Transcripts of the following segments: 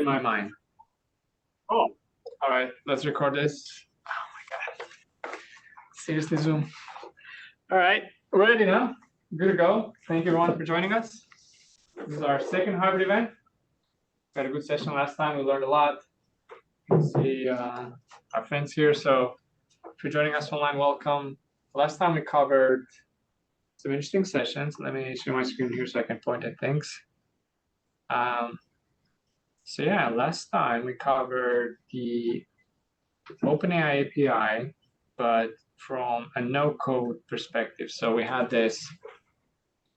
my mind. Oh, all right, let's record this. Oh my God. Seriously, Zoom. All right, ready now? Good to go. Thank you everyone for joining us. This is our second hybrid event. We had a good session last time. We learned a lot. You can see our friends here. So if you're joining us online, welcome. Last time we covered some interesting sessions. Let me share my screen here so I can point at things. So yeah, last time we covered the OpenAI API, but from a no-code perspective. So we had this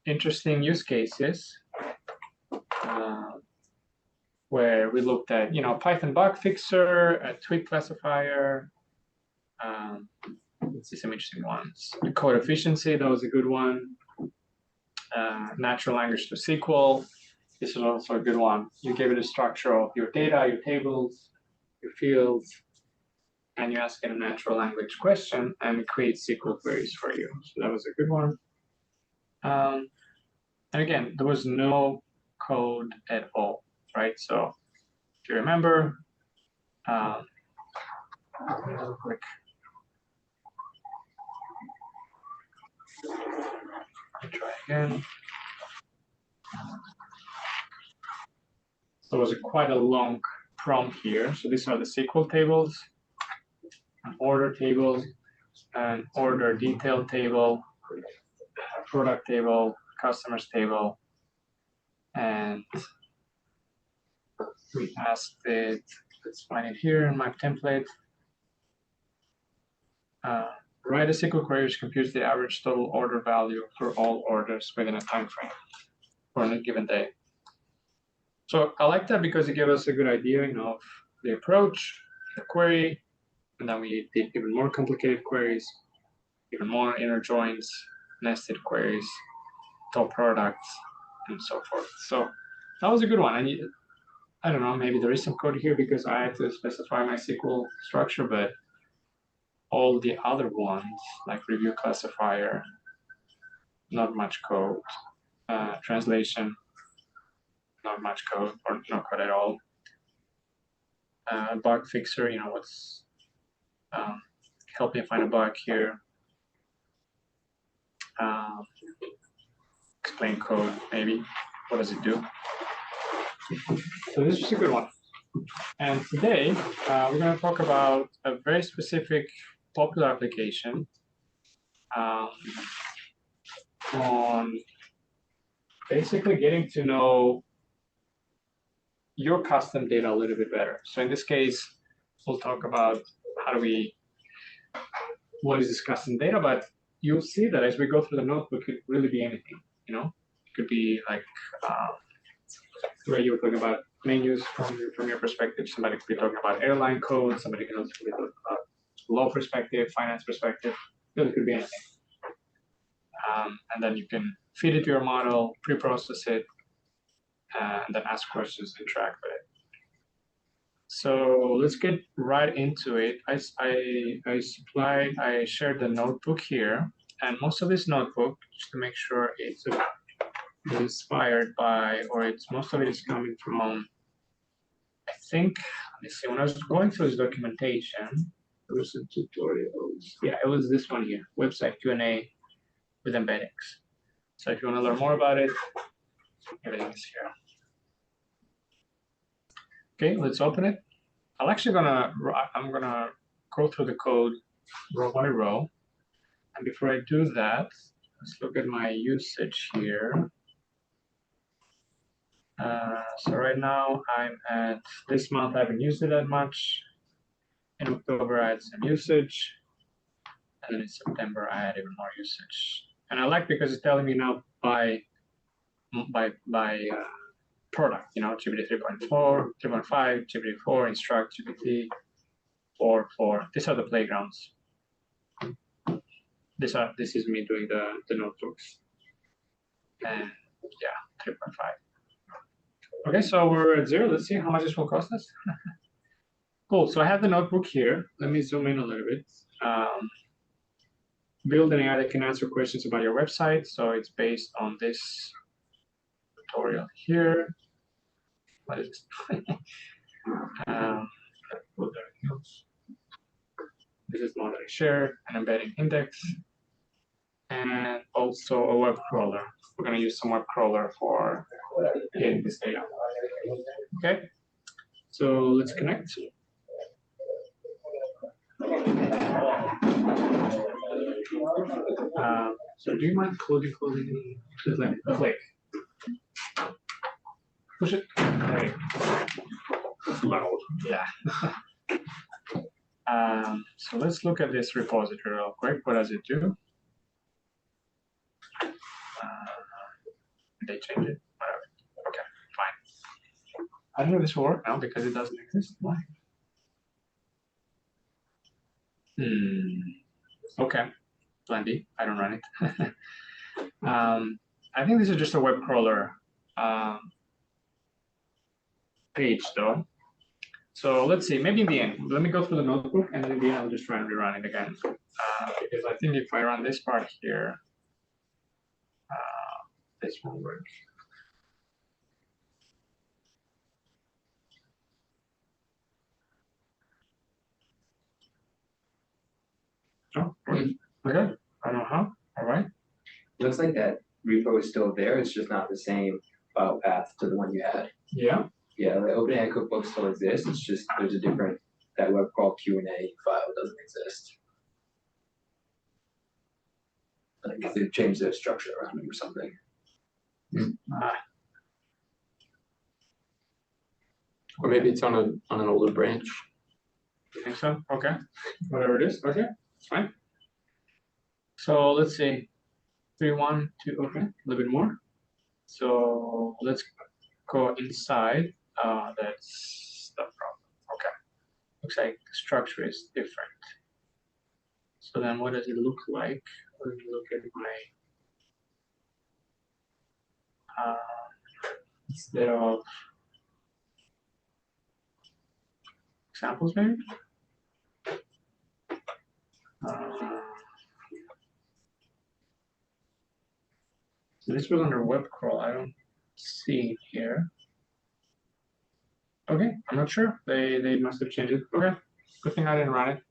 interesting use cases where we looked at, Python bug fixer, a tweet classifier. Let's see some interesting ones. The code efficiency, that was a good one. Natural language to SQL. This is also a good one. You gave it a structure of your data, your tables, your fields, and you ask it a natural language question and it creates SQL queries for you. So that was a good one. And again, there was no code at all, right? So if you remember, real quick. Try again. So it was quite a long prompt here. So these are the SQL tables, an order table, an order detail table, a product table, customers table, and we asked it, let's find it here in my template. Write a SQL query which computes the average total order value for all orders within a time frame for a given day. So I like that because it gave us a good idea of the approach, the query, and then we did even more complicated queries, even more inner joins, nested queries, top products, and so forth. So that was a good one. And I don't know, maybe there is some code here because I had to specify my SQL structure, but all the other ones, like review classifier, not much code. Translation, not much code, or no code at all. Bug fixer, what's help me find a bug here. Explain code, maybe. What does it do? So this is a good one. And today, we're going to talk about a very specific popular application on basically getting to know your custom data a little bit better. So in this case, we'll talk about what is this custom data, but you'll see that as we go through the notebook, it could really be anything, It could be like where you were talking about menus from your perspective. Somebody could be talking about airline code. Somebody else could be talking about law perspective, finance perspective. Really could be anything. And then you can feed it to your model, pre-process it, and then ask questions, interact with it. So let's get right into it. I shared the notebook here, and most of this notebook, just to make sure it's inspired by, or most of it is coming from, I think, let me see, when I was going through this documentation, there was some tutorials. Yeah, it was this one here, website Q&A with embeddings. So if you want to learn more about it, everything is here. Okay, let's open it. I'm gonna go through the code row by row. And before I do that, let's look at my usage here. So right now I'm at, this month I haven't used it that much. In October I had some usage. And then in September I had even more usage. And I like because it's telling me now by product, GPT 3.4, 3.5, GPT 4, Instruct, GPT 4. These are the playgrounds. This is me doing the notebooks. And yeah, 3.5. Okay, so we're at 0. Let's see how much this will cost us. Cool, so I have the notebook here. Let me zoom in a little bit. Build an AI that can answer questions about your website. So it's based on this tutorial here. What is this? share, an embedding index, and also a web crawler. We're going to use some web crawler for getting this data. Okay, so let's connect. So do you mind closing? Click. Push it. There you go. It's loud. Yeah. So let's look at this repository real quick. What does it do? They change it. Whatever. Okay, fine. I don't know if this will work now because it doesn't exist. Why? Okay. Plenty. I don't run it. I think this is just a web crawler page though. So let's see, maybe in the end, let me go through the notebook and in the end I'll just try and rerun it again. Because I think if I run this part here, this won't work. Oh, okay. I don't know how. All right. Looks like that repo is still there. It's just not the same file path to the one you had. Yeah. Yeah, the OpenAI cookbook still exists. It's just there's a different, that web crawl Q&A file doesn't exist. I guess they've changed their structure around it or something. Or maybe it's on an older branch. You think so? Okay. Whatever it is. Okay, it's fine. So let's see. 3, 1, 2, okay, a little bit more. So let's go inside. That's the problem. Okay. Looks like the structure is different. So then what does it look like? Let me look at my instead of examples maybe. So this was under web crawl. I don't see it here. Okay, I'm not sure. They must have changed it. Okay, good thing I didn't run it.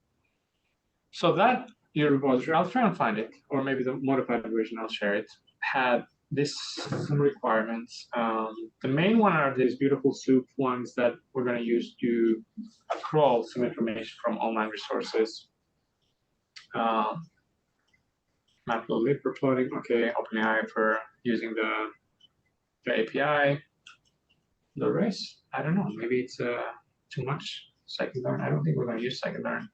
So that your repository, I'll try and find it, or maybe the modified version, I'll share it, had some requirements. The main one are these beautiful soup ones that we're going to use to crawl some information from online resources. Matplotlib for plotting, okay, OpenAI for using the API. The rest, I don't know, maybe it's too much scikit-learn. I don't think we're going to use scikit-learn.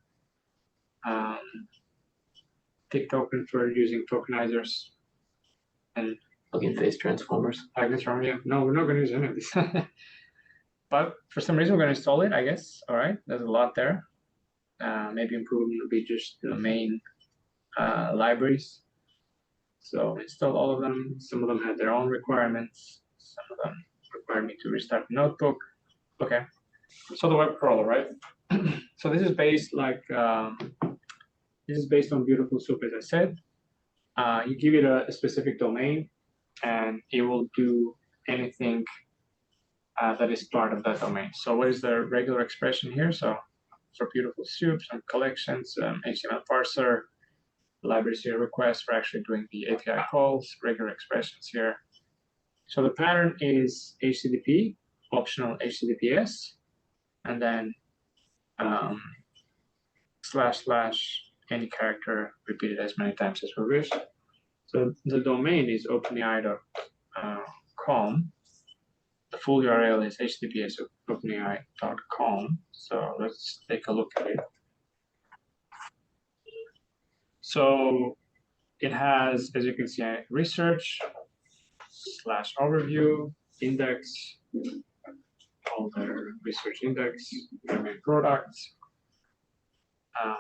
Tick token for using tokenizers and Plug-in face transformers. I guess wrong, yeah. No, we're not going to use any of this. But for some reason, we're going to install it, I guess. All right, there's a lot there. Maybe improvement would be just the main libraries. So install all of them. Some of them had their own requirements. Some of them require me to restart the notebook. Okay, so the web crawler, right? So this is based this is based on Beautiful Soup, as I said. You give it a specific domain, and it will do anything that is part of that domain. So what is the regular expression here? So for Beautiful Soups and collections, HTML parser, libraries here, requests for actually doing the API calls, regular expressions here. So the pattern is HTTP, optional HTTPS, and then / any character repeated as many times as we wish. So the domain is openai.com. The full URL is https://openai.com. So let's take a look at it. So it has, as you can see, research / overview, index, all the research index, domain products.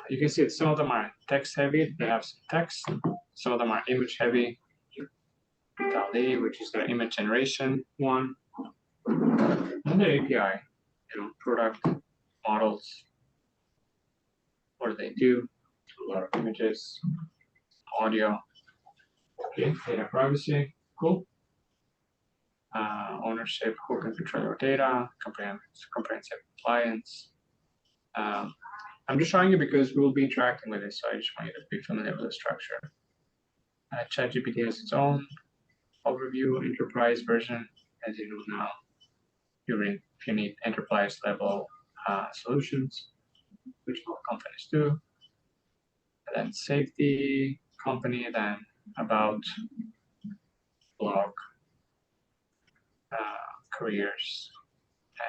You can see that some of them are text heavy, they have some text. Some of them are image heavy. DALL-E, which is the image generation one. And the API, product, models. What do they do? A lot of images, audio. Okay, data privacy, cool. Ownership, who can control your data, comprehensive compliance. I'm just showing you because we will be interacting with this, so I just want you to be familiar with the structure. ChatGPT has its own overview enterprise version, as you know now. If you need enterprise level solutions, which all companies do. And then safety, company, then about, blog, careers,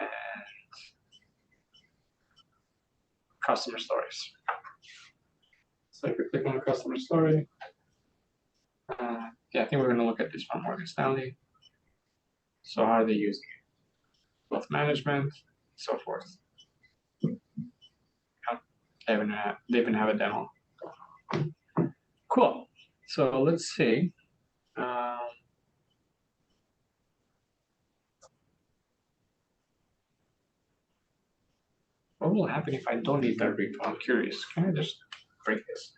and customer stories. So if you click on the customer story, yeah, I think we're going to look at this one, Morgan Stanley. So how are they using it? Wealth management, so forth. They even have a demo. Cool. So let's see. What will happen if I don't need that repo? I'm curious. Can I just break this?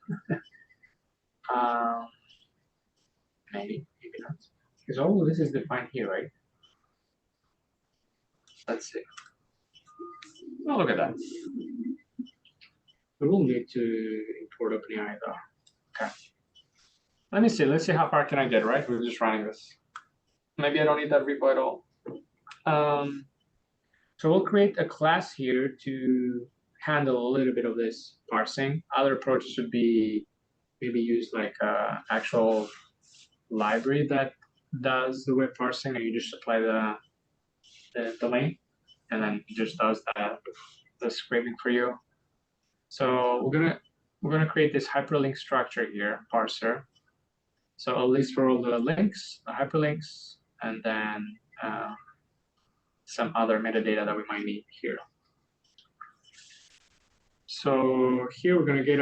Maybe not. Because all of this is defined here, right? Let's see. Oh, look at that. We will need to import OpenAI though. Okay. Let me see. Let's see how far can I get, right? We're just running this. Maybe I don't need that repo at all. So we'll create a class here to handle a little bit of this parsing. Other approaches would be maybe use like an actual library that does the web parsing, and you just supply the domain, and then it just does the scraping for you. So we're gonna create this hyperlink structure here, parser. So a list for all the links, the hyperlinks, and then some other metadata that we might need here. So here we're gonna get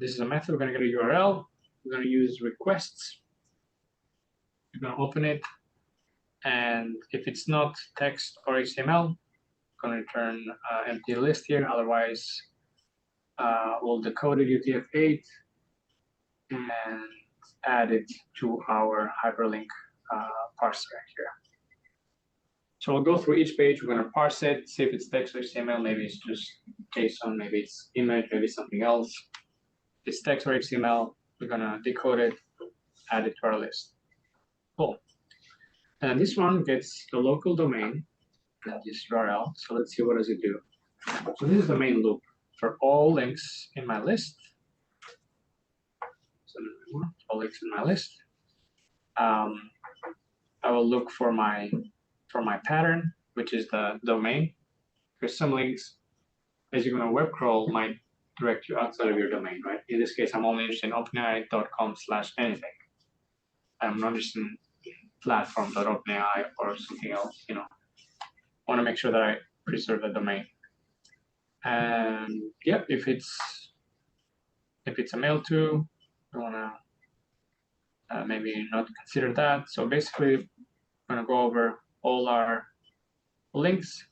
this is a method, we're gonna get a URL, we're gonna use requests, we're gonna open it, and if it's not text or HTML, I'm gonna return empty list here, otherwise we'll decode it UTF-8 and add it to our hyperlink parser here. So we'll go through each page, we're gonna parse it, see if it's text or HTML, maybe it's just JSON, maybe it's image, maybe something else. If it's text or HTML, we're gonna decode it, add it to our list. Cool. And this one gets the local domain, this URL. So let's see, what does it do? So this is the main loop for all links in my list. So all links in my list. I will look for my pattern, which is the domain. Because some links, as you're going to web crawl, might direct you outside of your domain, right? In this case, I'm only interested in openai.com/anything. I'm not interested in platform.openai or something else, I want to make sure that I preserve the domain. And yeah, if it's a mail to, I want to maybe not consider that. So basically, I'm going to go over all our links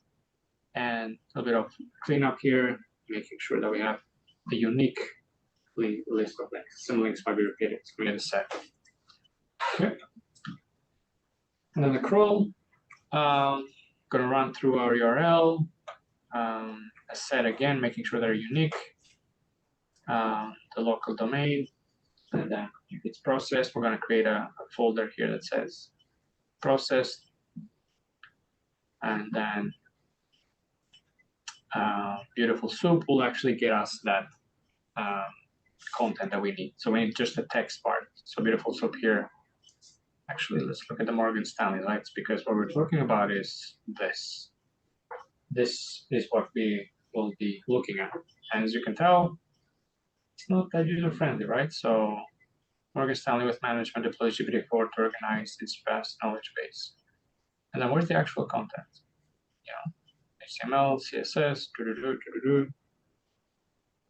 and a bit of cleanup here, making sure that we have a unique list of links. Some links might be repeated, so we're going to set. Okay. And then the crawl, going to run through our URL, a set again, making sure they're unique, the local domain, and then if it's processed, we're going to create a folder here that says processed, and then beautiful soup will actually get us that content that we need. So we need just the text part. So beautiful soup here. Actually, let's look at the Morgan Stanley lights, because what we're talking about is this. This is what we will be looking at. And as you can tell, it's not that user-friendly, right? So Morgan Stanley with management deploys GPT-4 to organize its vast knowledge base. And then where's the actual content? HTML, CSS,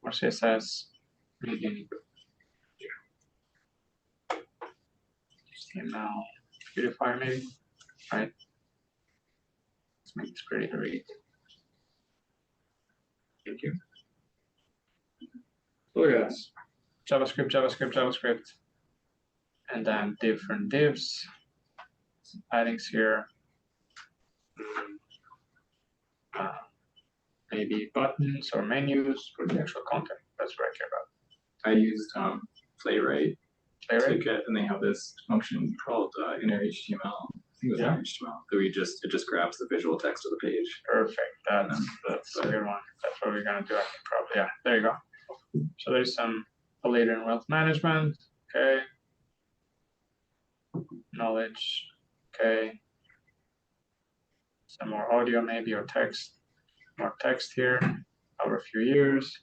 more CSS, maybe HTML, beautifier maybe, right? Let's make this pretty to read. Thank you. Look at this. JavaScript, JavaScript, JavaScript. And then different divs, some paddings here. maybe buttons or menus for the actual content. That's what I care about. I used Playwright to Playwright? get, and they have this function called inner HTML. I think it was Yeah. inner HTML. That it just grabs the visual text of the page. Perfect. That's a good one. That's what we're gonna do. I think probably. Yeah. There you go. So there's some later in wealth management. Okay. Knowledge. Okay. Some more audio maybe or text. More text here over a few years.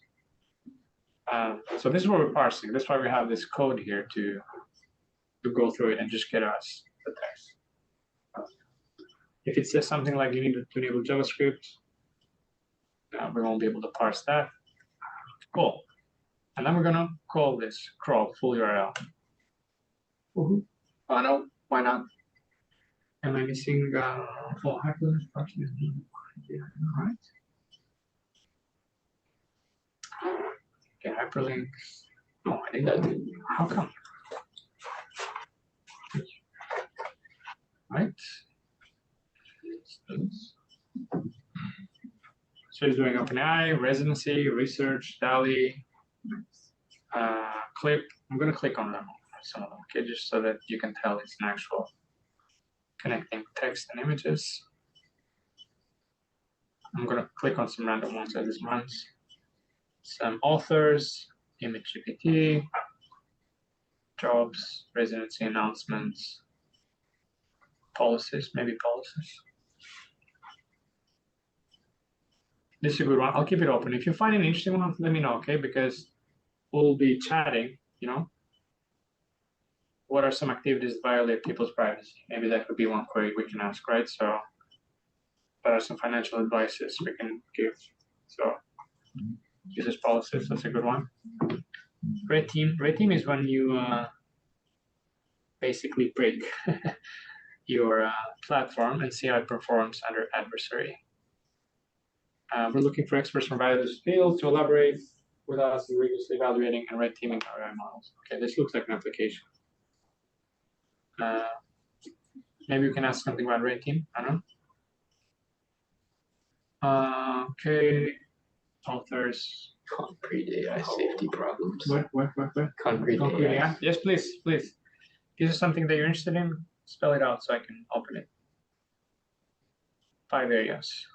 So this is what we're parsing. That's why we have this code here to go through it and just get us the text. If it says something like you need to enable JavaScript, we won't be able to parse that. Cool. And then we're gonna call this crawl full URL. Oh no, why not? Am I missing hyperlink function? Yeah, all right. Okay, hyperlinks. Oh, I think that did. How come? Right. So he's doing OpenAI, residency, research, DALI, clip. I'm gonna click on them, some of them, okay, just so that you can tell it's an actual connecting text and images. I'm gonna click on some random ones as this runs. Some authors, image GPT, jobs, residency announcements, policies, maybe policies. This is a good one. I'll keep it open. If you find an interesting one, let me know, okay? Because we'll be chatting, you know, what are some activities that violate people's privacy? Maybe that could be one query we can ask, right? So what are some financial advices we can give? So users policies, that's a good one. Red team is when you basically break your platform and see how it performs under adversary. We're looking for experts from various fields to elaborate with us in rigorously evaluating and red teaming our AI models. Okay, this looks like an application. Maybe you can ask something about red team. I don't know. Okay, authors. Concrete AI safety problems. What? Concrete Concrete AI. AI? Yes, please. Is this something that you're interested in? Spell it out so I can open it. 5 areas.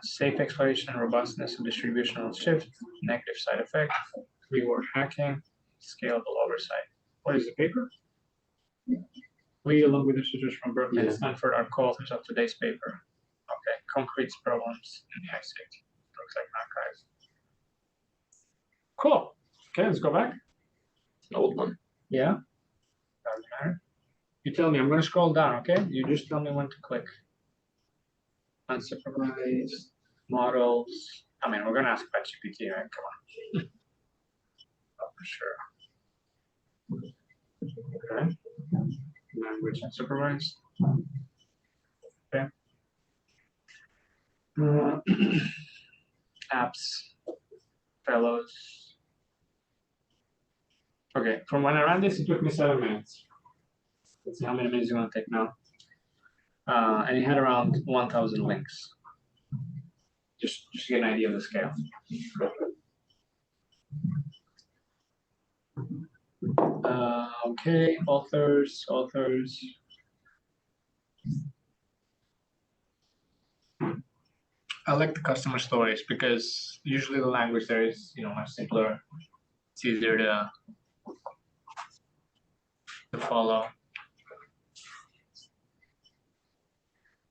Safe exploration, robustness and distributional shift, negative side effect, reward hacking, scalable oversight. What is the paper? We, along with researchers from Berkeley and Stanford, are co-authors of today's paper. Okay, concrete problems in the AI safety. Looks like that, guys. Cool. Okay, let's go back. An old one. Yeah. Doesn't matter. You tell me. I'm going to scroll down. Okay. You just tell me when to click. Unsupervised models. I mean, we're going to ask about GPT, right? Come on. Oh, for sure. Okay. Language unsupervised. Okay. Apps. Fellows. Okay, from when I ran this, it took me 7 minutes. Let's see how many minutes it's going to take now. And it had around 1,000 links. Just to get an idea of the scale. Okay, authors. I like the customer stories because usually the language there is, much simpler. It's easier to follow.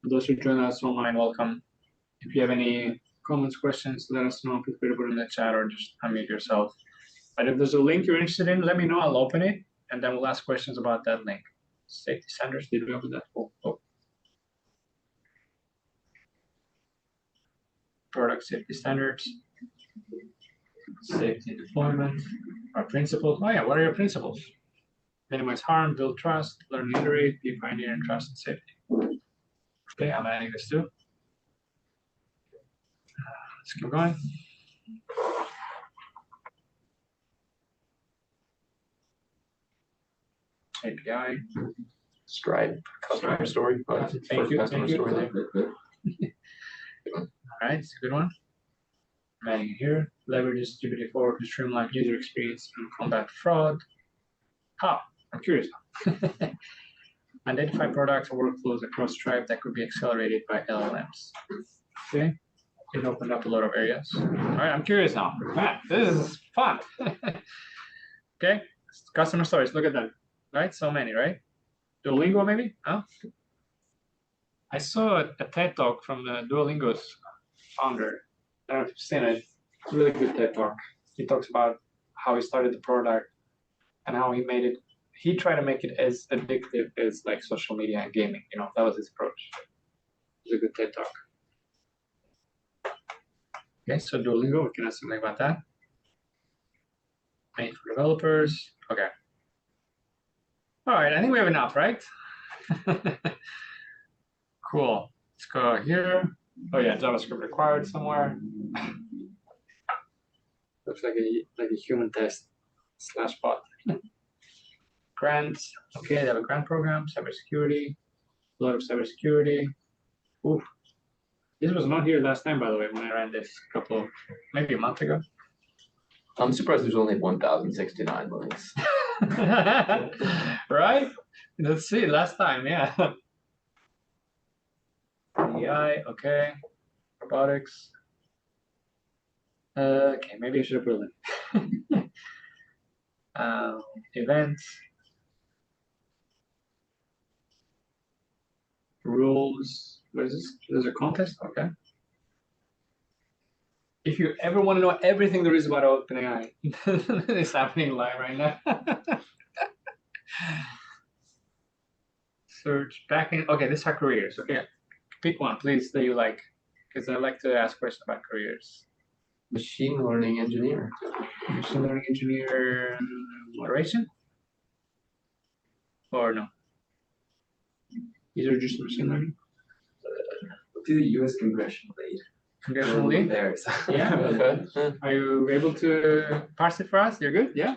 For those who join us online, welcome. If you have any comments, questions, let us know. Feel free to put it in the chat or just unmute yourself. But if there's a link you're interested in, let me know. I'll open it, and then we'll ask questions about that link. Safety standards, did we open that? Oh. Product safety standards. Safety deployment. Our principles. Oh yeah, what are your principles? Minimize harm, build trust, learn and iterate, be a pioneer in trust and safety. Okay, I'm adding this too. Let's keep going. API. Scribe customer story. Thank you. Customer story there. All right, it's a good one. Adding here, leverage distributed forward to streamline user experience and combat fraud. How? I'm curious. Identify products or workflows across Stripe that could be accelerated by LLMs. Okay, it opened up a lot of areas. All right, I'm curious now. Man, this is fun. Okay, customer stories. Look at that. Right, so many. Right, Duolingo maybe? Huh? I saw a TED talk from Duolingo's founder. I don't know if you've seen it. It's a really good TED talk. He talks about how he started the product and how he made it. He tried to make it as addictive as like social media and gaming. You know, that was his approach. It's a good TED talk. Okay, so Duolingo, we can ask something about that. Made for developers. Okay. All right, I think we have enough, right? Cool. Let's go here. Oh yeah, JavaScript required somewhere. Looks like a human test / bot. Grants. Okay, they have a grant program. Cybersecurity. A lot of cybersecurity. Ooh. This was not here last time, by the way, when I ran this maybe a month ago. I'm surprised there's only 1,069 links. Right? Let's see, last time, yeah. AI, okay. Robotics. Okay, maybe I should have put it. Events. Rules. What is this? There's a contest? Okay. If you ever want to know everything there is about OpenAI, it's happening live right now. Search backend. Okay, these are careers. Okay, pick one, please, that you like, because I like to ask questions about careers. Machine learning engineer. Machine learning engineer, moderation, or no? These are just machine learning. Do the U.S. congressional lead. Congressional lead. There. So. Yeah. Okay. Are you able to parse it for us? You're good. Yeah.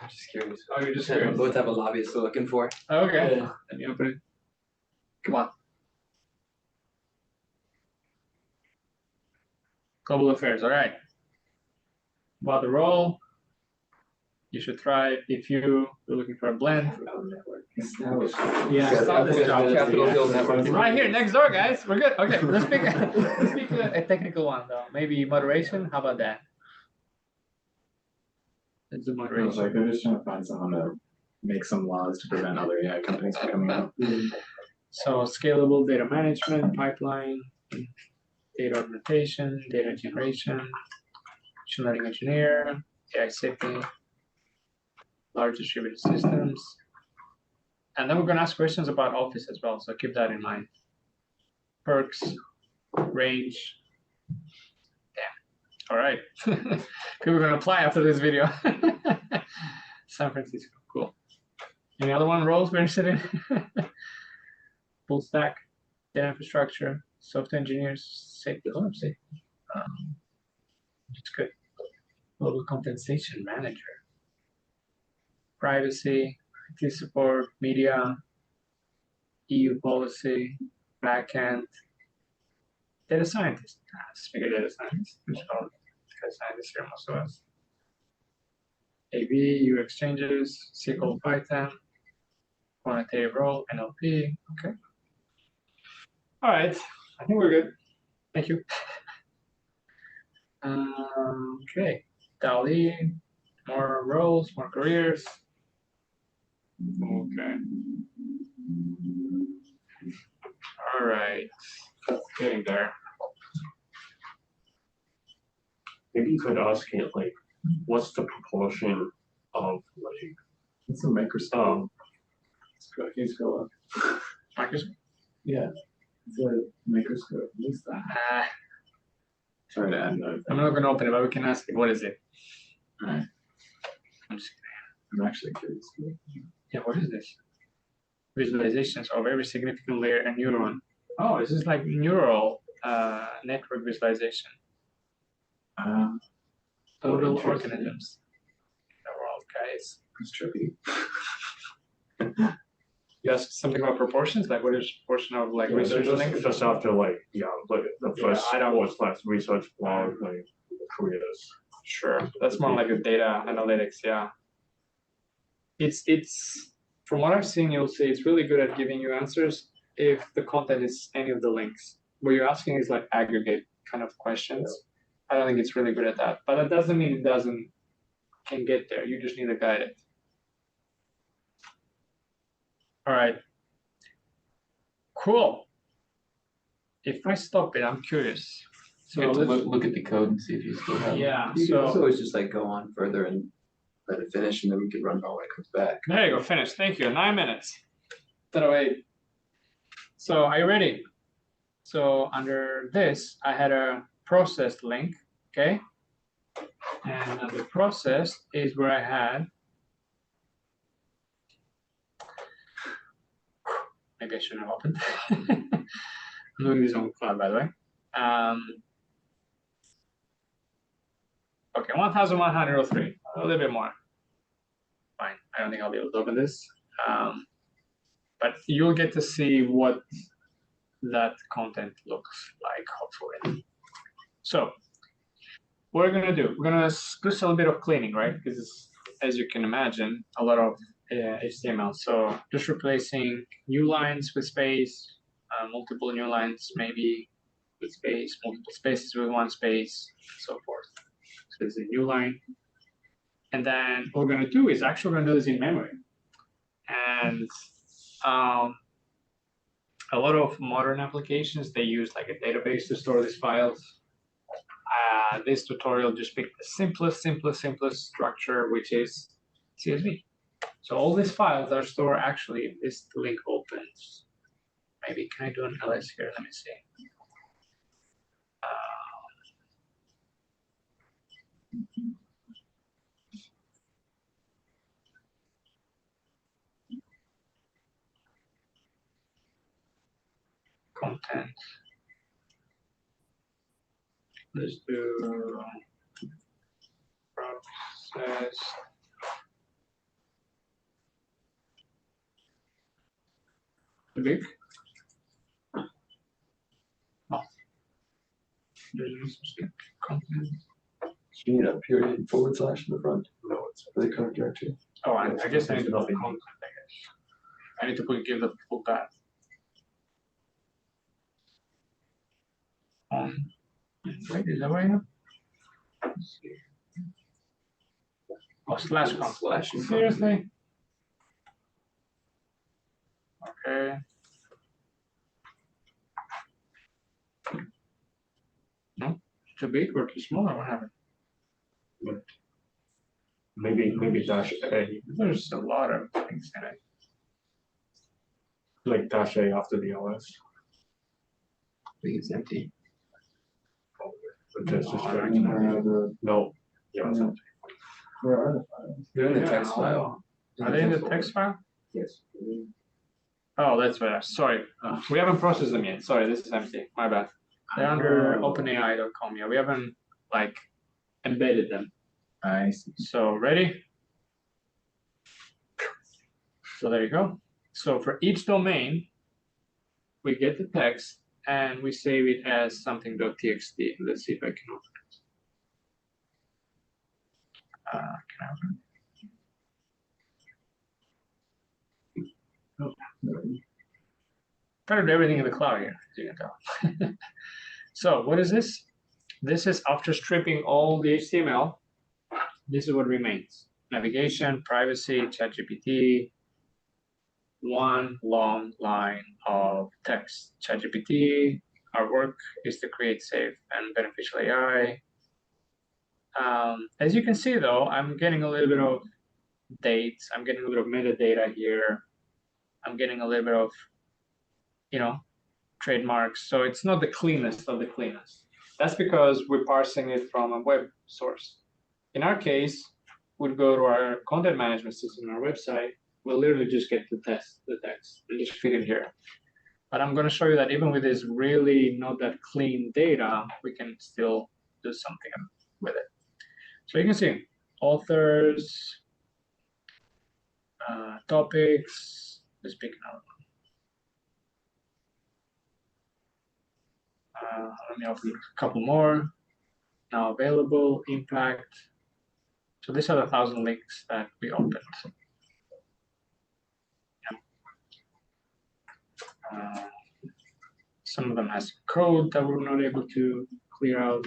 I'm just curious. Oh, you're just We curious. both have a lobbyist we're looking for. Okay. Yeah. Let me open it. Come on. Global affairs. All right. About the role, you should try if you're looking for a blend. Established. Yeah. Start this job. Capitol Hill Network. Right here, next door, guys. We're good. Okay, let's pick a technical one though. Maybe moderation. How about that? It's a It was moderation. like they're just trying to find someone to make some laws to prevent other AI companies from coming out. So scalable data management, pipeline, data augmentation, data generation, machine learning engineer, AI safety, large distributed systems. And then we're going to ask questions about Office as well, so keep that in mind. Perks, range. Damn. All right. People are going to apply after this video. San Francisco, cool. Any other one roles we're interested in? Full stack, data infrastructure, software engineers, safety, safety. It's good. Global compensation manager. Privacy, IT support, media, EU policy, backend, data scientist. Speaking of data scientist, who's called data scientist here, most of us. AV, UX changes, SQL, Python, quantitative role, NLP. Okay. All right. I think we're good. Thank you. Okay. DALI, more roles, more careers. Okay. All right. Getting there. Maybe you could ask it like, what's the proportion of like It's a microscope. He's go up. Microsoft. Yeah. It's a microscope. What's that? Sorry to add another I'm thing. not going to open it, but we can ask it. What is it? Alright. I'm just, I'm actually curious. yeah, what is this? Visualizations of every significant layer and neuron. Oh, this is like neural network visualization. Total interesting. organisms. The world, guys. It's trippy. You asked something about proportions, like what is proportion of like research links? Just after like the first I don't- research blog like careers. Sure, that's more like a data analytics. Yeah, it's from what I've seen, you'll see it's really good at giving you answers if the content is any of the links. What you're asking is like aggregate kind of questions. I don't think it's really good at that, but that doesn't mean it can get there. You just need to guide it. All right. Cool. If I stop it, I'm curious. So you have to look at the code and see if you still have it. Yeah. You can also So always just like go on further and let it finish, and then we can run while it comes back. there you go. Finished. Thank you. 9 minutes. Instead of 8. So are you ready? So under this, I had a processed link. Okay. And under processed is where I had. Maybe I shouldn't have opened. I'm doing this on cloud, by the way. Okay, 1,103, a little bit more. Fine, I don't think I'll be able to open this. But you'll get to see what that content looks like, hopefully. So, what we're gonna do, we're gonna do a little bit of cleaning, right? Because as you can imagine, a lot of HTML. So just replacing new lines with space, multiple new lines maybe with space, multiple spaces with one space, so forth. So it's a new line. And then what we're going to do is actually going to do this in memory. And a lot of modern applications, they use like a database to store these files. This tutorial just picked the simplest structure, which is CSV. So all these files are stored actually if this link opens. Maybe can I do an ls here? Let me see. Content. Let's do process. Big. Oh. Content. You need a period / in the front. No, it's For the code directory. Oh, I guess I need to put Nothing. content. I guess I need to give the full path. Wait, is that right now? Let's see. Oh, slash content. Slash. Seriously? Okay. No, too big or too small or what happened? maybe dash A, There's a lot of things in it. like dash A after the ls. I think it's empty. But that's just No, right. Where are the, No, yeah, it's empty. where are the files? They're in the Yeah, text no. file. Are they in the text file? Yes. Oh, that's right. Sorry. We haven't processed them yet. Sorry, this is empty. My bad. They're under openai.com. Yeah, we haven't like embedded them. I see. So ready? So there you go. So for each domain, we get the text and we save it as something.txt. Let's see if I can open it. Can I open it? Oh, no. Try to do everything in the cloud here, as you can tell. So what is this? This is after stripping all the HTML. This is what remains. Navigation, privacy, ChatGPT, one long line of text. ChatGPT, our work is to create safe and beneficial AI. As you can see though, I'm getting a little bit of dates. I'm getting a little bit of metadata here. I'm getting a little bit of, trademarks. So it's not the cleanest of the cleanest. That's because we're parsing it from a web source. In our case, we'd go to our content management system on our website. We'll literally just get the text and just fit it here. But I'm going to show you that even with this really not that clean data, we can still do something with it. So you can see authors, topics, Let's pick another one. Let me open a couple more. Now available, impact. So these are the 1,000 links that we opened. Some of them has code that we're not able to clear out,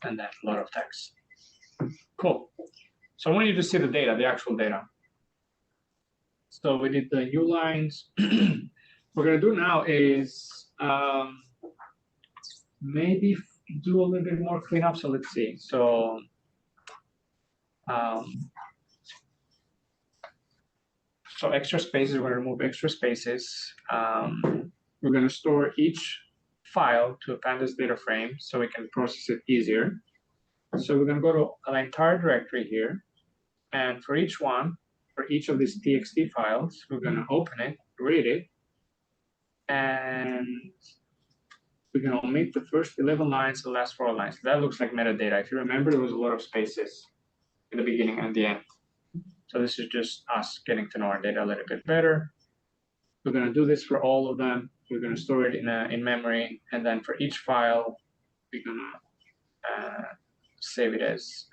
and then a lot of text. Cool. So I want you to see the data, the actual data. So we did the new lines. What we're gonna do now is maybe do a little bit more cleanup. So let's see. So so extra spaces, we're gonna remove extra spaces. We're gonna store each file to a pandas data frame so we can process it easier. So we're gonna go to an entire directory here, and for each one, for each of these txt files, we're gonna open it, read it, and we're gonna omit the first 11 lines, the last 4 lines. That looks like metadata. If you remember, there was a lot of spaces in the beginning and the end. So this is just us getting to know our data a little bit better. We're gonna do this for all of them. We're gonna store it in memory, and then for each file, we're gonna save it as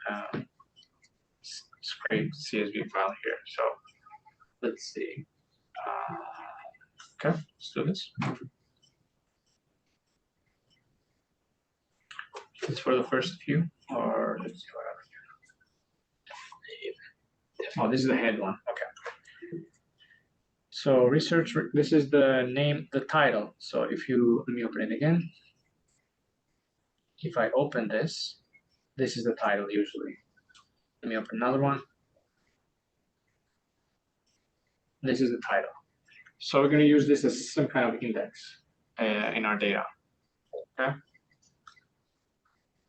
scraped CSV file here. So let's see. Okay, let's do this. It's for the first few, or let's see what happens. Oh, this is the head one. Okay. So research, this is the name, the title. So if you, let me open it again. If I open this, this is the title usually. Let me open another one. This is the title. So we're going to use this as some kind of index in our data. Okay.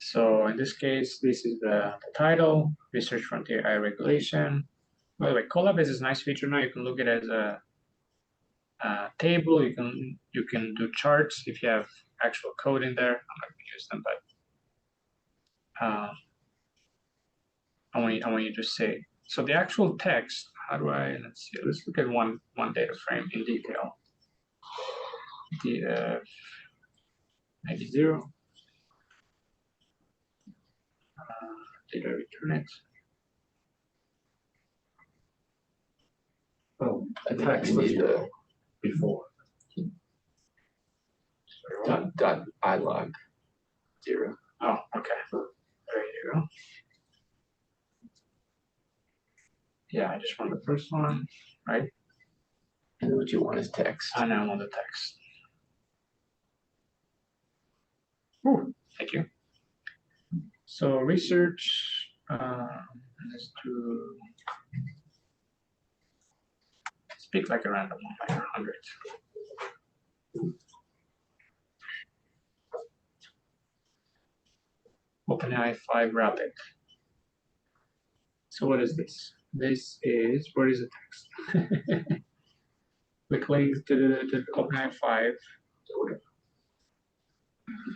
So in this case, this is the title, Research Frontier AI Regulation. By the way, Colab is a nice feature now. You can look at it as a table. You can do charts if you have actual code in there. I'm not going to use them, but I want you to see. So the actual text. How do I? Let's see. Let's look at one data frame in detail. The 90. Did I return it? Oh, I think text you was need the before. dot ilog 0. Oh, okay. There you go. Yeah, I just want the first one, right? And what you want is text. And I want the text. Ooh, thank you. So research, let's do, speak like a random one, like 100. OpenAI 5 Rapid. So what is this? This is, where is the text? Click links to the OpenAI 5.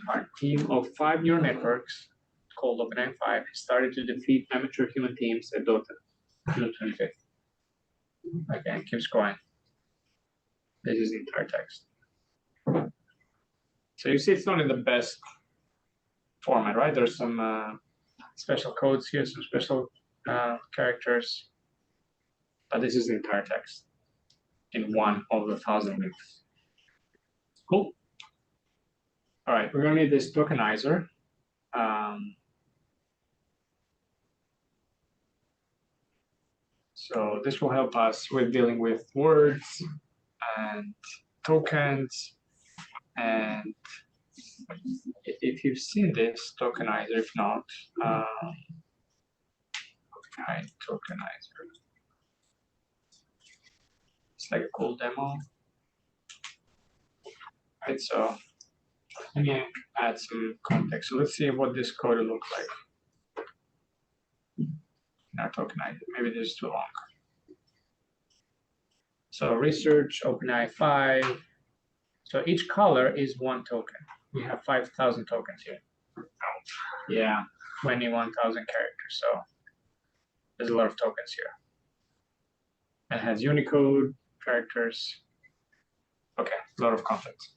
Our team of 5 neural networks called OpenAI 5 started to defeat amateur human teams at Dota, June 25th. Okay, keep scrolling. This is the entire text. So you see it's not in the best format, right? There's some special codes here, some special characters, but this is the entire text in one of the 1,000 links. Cool. All right, we're gonna need this tokenizer. So this will help us with dealing with words and tokens. And if you've seen this tokenizer, if not, tokenizer. It's like a cool demo. Right, so let me add some context. So let's see what this code will look like. Not tokenizer, maybe this is too long. So research, OpenAI 5. So each color is 1 token. We have 5,000 tokens here. Yeah, 21,000 characters. So there's a lot of tokens here. It has Unicode, characters. Okay, a lot of context.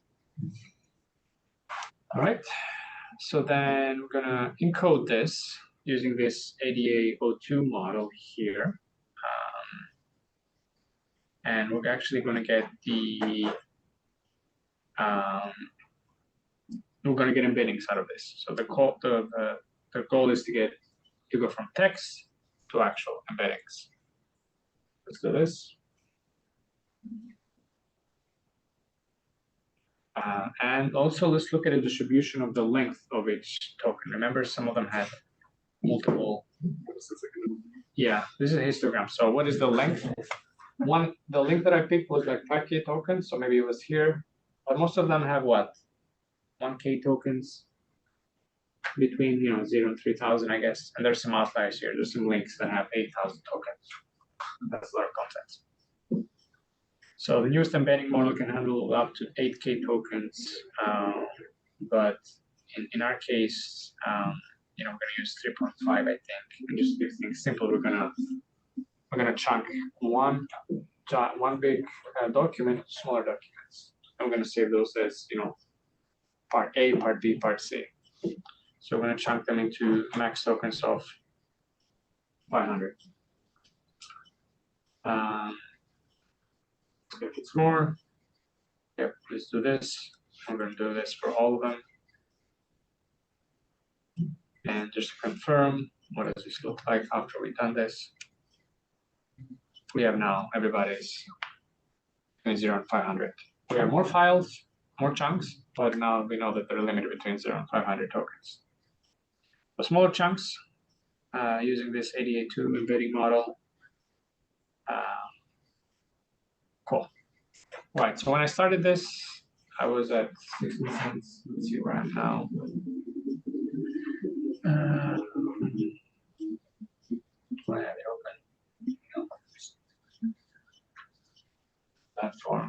All right, so then we're gonna encode this using this ADA02 model here. And we're actually gonna get we're gonna get embeddings out of this. So the goal is to go from text to actual embeddings. Let's do this. And also let's look at the distribution of the length of each token. Remember, some of them had multiple. Yeah, this is a histogram. So what is the length? The length that I picked was like 5K tokens, so maybe it was here. But most of them have what? 1K tokens between 0 and 3,000, I guess. And there's some outliers here. There's some links that have 8,000 tokens. That's a lot of context. So the newest embedding model can handle up to 8K tokens, but in our case, we're going to use 3.5, I think. And just to keep things simple, we're gonna chunk one big document into smaller documents. I'm gonna save those as part A, part B, part C. So we're gonna chunk them into max tokens of 500. If it's more, yep, let's do this. I'm gonna do this for all of them. And just to confirm, what does this look like after we've done this? We have now everybody's between 0 and 500. We have more files, more chunks, but now we know that they're limited between 0 and 500 tokens. The smaller chunks, using this ADA2 embedding model. Cool. Right, so when I started this, I was at 60 cents. Let's see where I'm now. Do I have it open? No. Platform.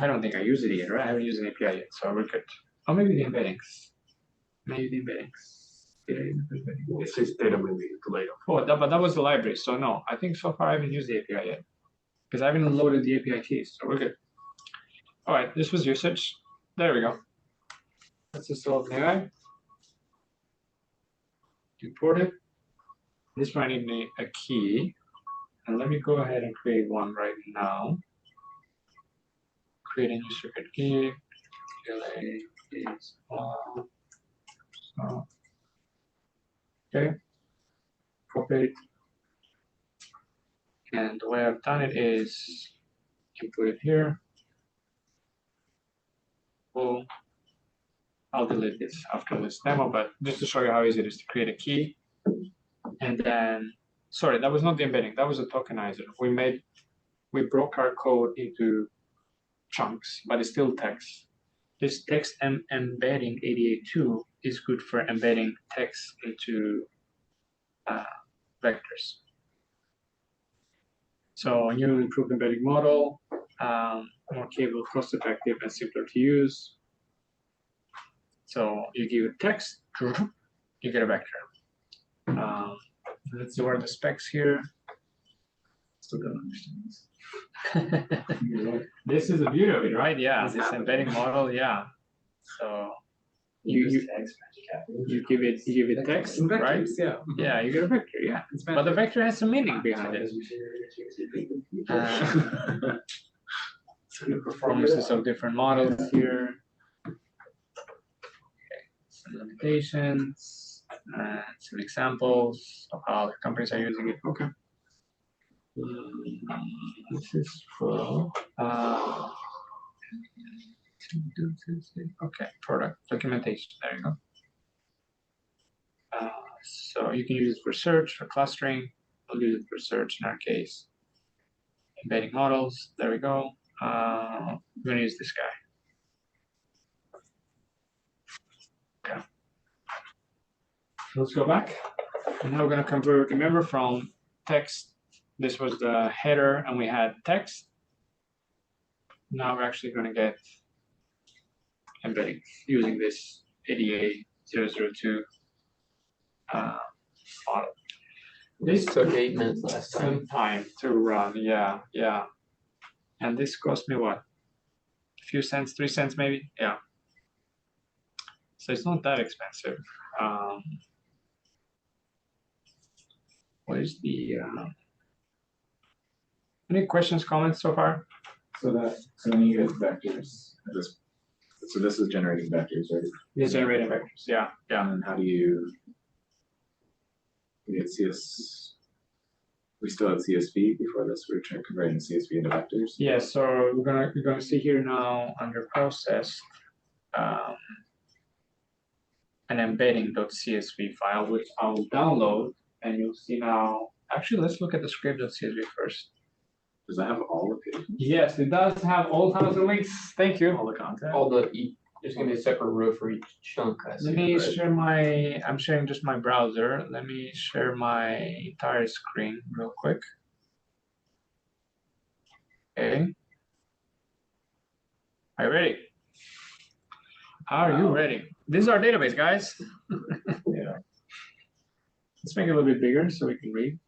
I don't think I use it yet, right? I haven't used an API yet, so we're good. Oh, maybe the embeddings. Maybe the embeddings. It says data maybe later. Oh, but that was the library, so no. I think so far I haven't used the API yet because I haven't loaded the API keys, so we're good. All right, this was usage. There we go. Let's install OpenAI. Import it. This one I need a key, and let me go ahead and create one right now. Create a new secret key. Delay is on. So, okay. Copy it. And the way I've done it is input it here. Well, I'll delete this after this demo, but just to show you how easy it is to create a key. And then, sorry, that was not the embedding, that was a tokenizer. We broke our code into chunks, but it's still text. This text embedding ADA2 is good for embedding text into vectors. So a new improved embedding model, more capable, cost-effective, and simpler to use. So you give it text, you get a vector. Let's see what are the specs here. Still don't understand this. This is the beauty of it, right? Yeah, this embedding model, yeah. So you give it text, right? Yeah, you get a vector, yeah. But the vector has some meaning behind it. So the performances of different models here. Okay, some limitations and some examples of how the companies are using it. Okay. This is for okay, product documentation. There you go. So you can use it for search, for clustering. We'll use it for search in our case. Embedding models. There we go. I'm going to use this guy. Okay. Let's go back. And now we're going to convert. Remember from text, this was the header, and we had text. Now we're actually going to get embedding using this ADA002 model. This Took 8 minutes last time. some time to run, yeah. And this cost me what? A few cents, 3 cents maybe? Yeah. So it's not that expensive. What is the any questions, comments so far? So when you get vectors, so this is generating vectors, right? Yes, generating vectors, yeah. And then how do you get we still had CSV before this, we're trying to convert CSV into vectors? Yeah, so you're gonna see here now under process an embedding.csv file, which I'll download, and you'll see now. Actually, let's look at the script.csv first. Does that have all the pages? Yes, it does have all 1,000 links. Thank you. All the content? All there's gonna be a separate row for each chunk. I see, Let me right? share I'm sharing just my browser. Let me share my entire screen real quick. Okay. Are you ready? Are you ready? This is our database, guys. Yeah. Let's make it a little bit bigger so we can read.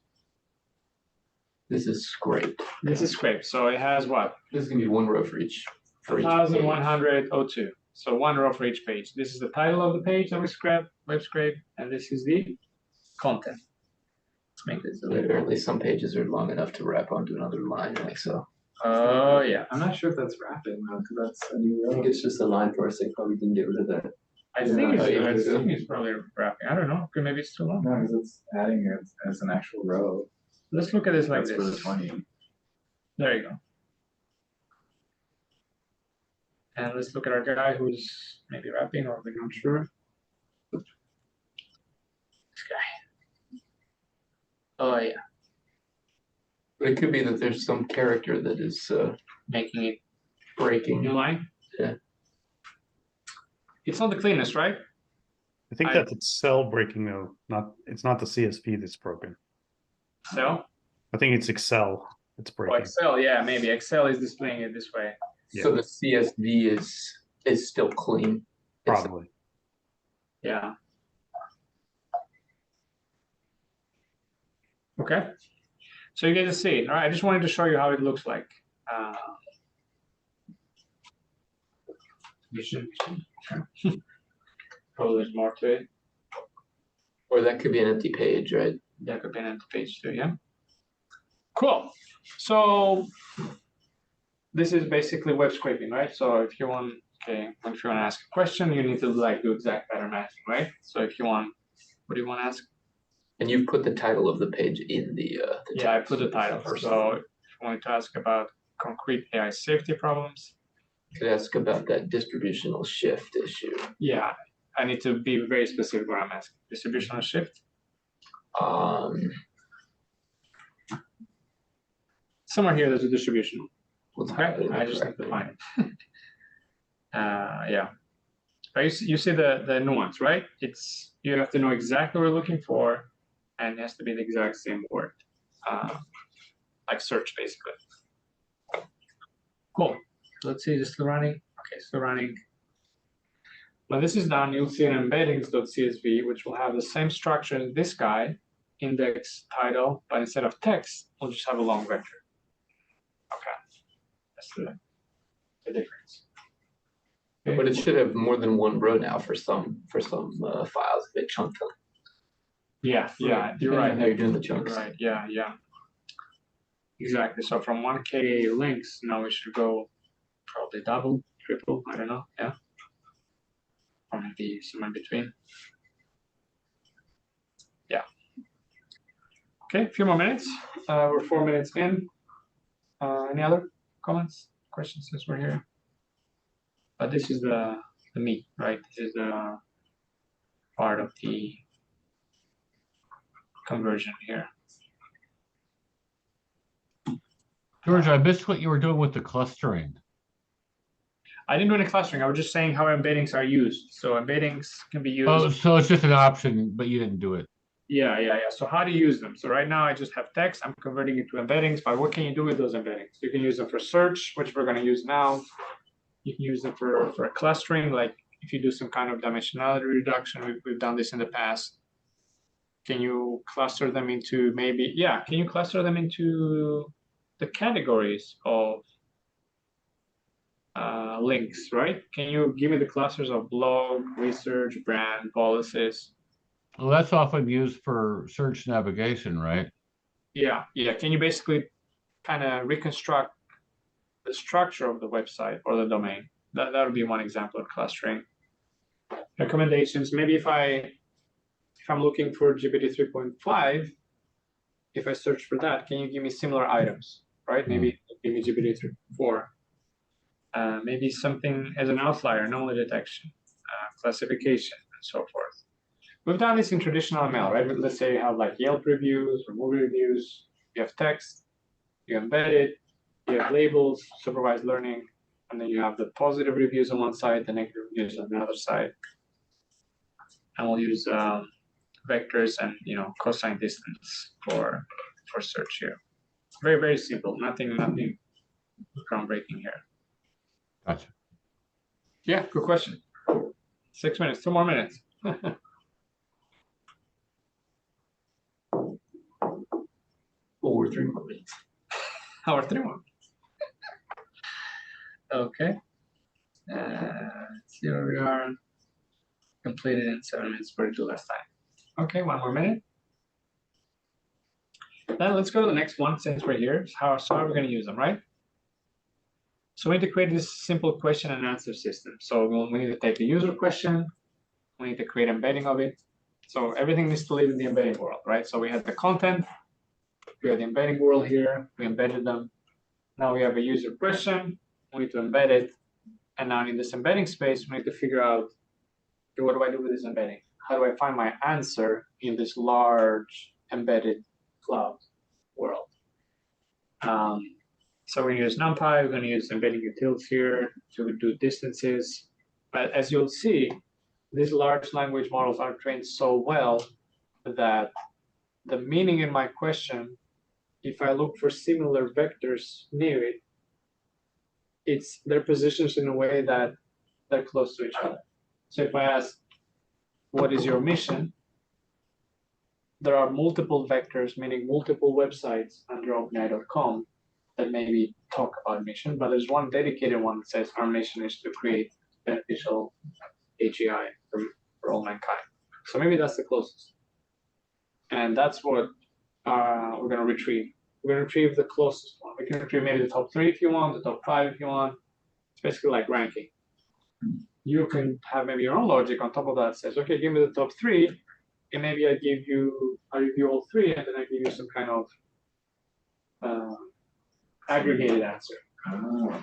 This is scraped. This is scraped. So it has what? This is gonna be one row for each. Page. 1102. So one row for each page. This is the title of the page that we web scrape, and this is the content. Let's make this a little. Apparently, some pages are long enough to wrap onto another line, like so. Oh yeah. I'm not sure if that's wrapping though, because that's a new I think row. it's just a line for us, they probably didn't get rid of that. I think Yeah, it's probably wrapping. I don't know. Maybe it's too long. No, because it's adding it as an actual row. Let's look at this like That's for the this. 20. There you go. And let's look at our guy who's maybe rapping or we're not sure. This guy. Oh yeah, But it could be that there's some character that is making it breaking. new line. Yeah. It's not the cleanest, right? I think that's Excel breaking though. It's not the CSV that's broken. So, I think it's Excel that's oh, breaking. Excel, yeah, maybe Excel is displaying it this way. So the CSV is still clean. Probably. Yeah. Okay. So you get to see it. All right. I just wanted to show you how it looks like. Probably there's more to it. Or that could be an empty page, right? That could be an empty page too, yeah. Cool. So this is basically web scraping, right? So if you want, if you want to ask a question, you need to do exact pattern matching, right? So if you want, what do you want to ask? And you've put the title of the page in the Yeah, I text. put the title. So if you want to ask about concrete AI safety problems, Could ask about that distributional shift issue. yeah, I need to be very specific what I'm asking. Distributional shift. Somewhere here there's a distribution. Let's Okay, highlight it I just have to correctly. find it. Yeah. But you see the nuance, right? You have to know exactly what you're looking for, and it has to be the exact same word, like search basically. Cool. So let's see, is it still running? Okay, still running. When this is done, you'll see an embeddings.csv, which will have the same structure as this guy, index, title, but instead of text, we'll just have a long vector. Okay, that's the difference. Okay. But it should have more than one row now for some files if they chunk them. Yeah, you're Depending right. on how you're doing the chunks. You're right, yeah. Exactly. So from 1K links, now we should go probably double, triple, I don't know, yeah. Or maybe somewhere in between. Yeah. Okay, a few more minutes. We're 4 minutes in. Any other comments, questions since we're here? But this is the meat, right? This is the part of the conversion here. George, I missed what you were doing with the clustering. I didn't do any clustering. I was just saying how embeddings are used. So embeddings can be used. Oh, so it's just an option, but you didn't do it. Yeah. So how do you use them? So right now I just have text. I'm converting it to embeddings. But what can you do with those embeddings? You can use them for search, which we're going to use now. You can use them for clustering, like if you do some kind of dimensionality reduction. We've done this in the past. Can you cluster them into maybe, yeah, can you cluster them into the categories of links, right? Can you give me the clusters of blog, research, brand, policies? Well, that's often used for search navigation, right? Yeah, yeah. Can you basically kind of reconstruct the structure of the website or the domain? That would be one example of clustering. Recommendations, maybe if I'm looking for GPT 3.5, if I search for that, can you give me similar items, right? Maybe give me GPT 3.4. Maybe something as an outlier, anomaly detection, classification, and so forth. We've done this in traditional ML, right? Let's say you have like Yelp reviews or movie reviews, you have text, you embed it, you have labels, supervised learning, and then you have the positive reviews on one side, the negative reviews on the other side. And we'll use vectors and cosine distance for search here. Very, very simple. Nothing groundbreaking here. Gotcha. Yeah, good question. 6 minutes, 2 more minutes. Or 3 more minutes. Or 3 more. Okay. Let's see where we are. Completed in 7 minutes, 42 last time. Okay, 1 more minute. Then let's go to the next one since we're here. How are we going to use them, right? So we need to create this simple question and answer system. So we need to take the user question. We need to create embedding of it. So everything needs to live in the embedding world, right? So we have the content. We have the embedding world here. We embedded them. Now we have a user question. We need to embed it. And now in this embedding space, we need to figure out, okay, what do I do with this embedding? How do I find my answer in this large embedded cloud world? So we're going to use NumPy. We're going to use embedding utils here to do distances. But as you'll see, these large language models are trained so well that the meaning in my question, if I look for similar vectors near it, they're positioned in a way that they're close to each other. So if I ask, what is your mission? There are multiple vectors, meaning multiple websites under OpenAI.com that maybe talk about mission, but there's one dedicated one that says our mission is to create beneficial AGI for all mankind. So maybe that's the closest. And that's what we're going to retrieve. We're going to retrieve the closest one. We can retrieve maybe the top 3 if you want, the top 5 if you want. It's basically like ranking. You can have maybe your own logic on top of that that says, okay, give me the top 3, and maybe I review all 3, and then I give you some kind of aggregated answer.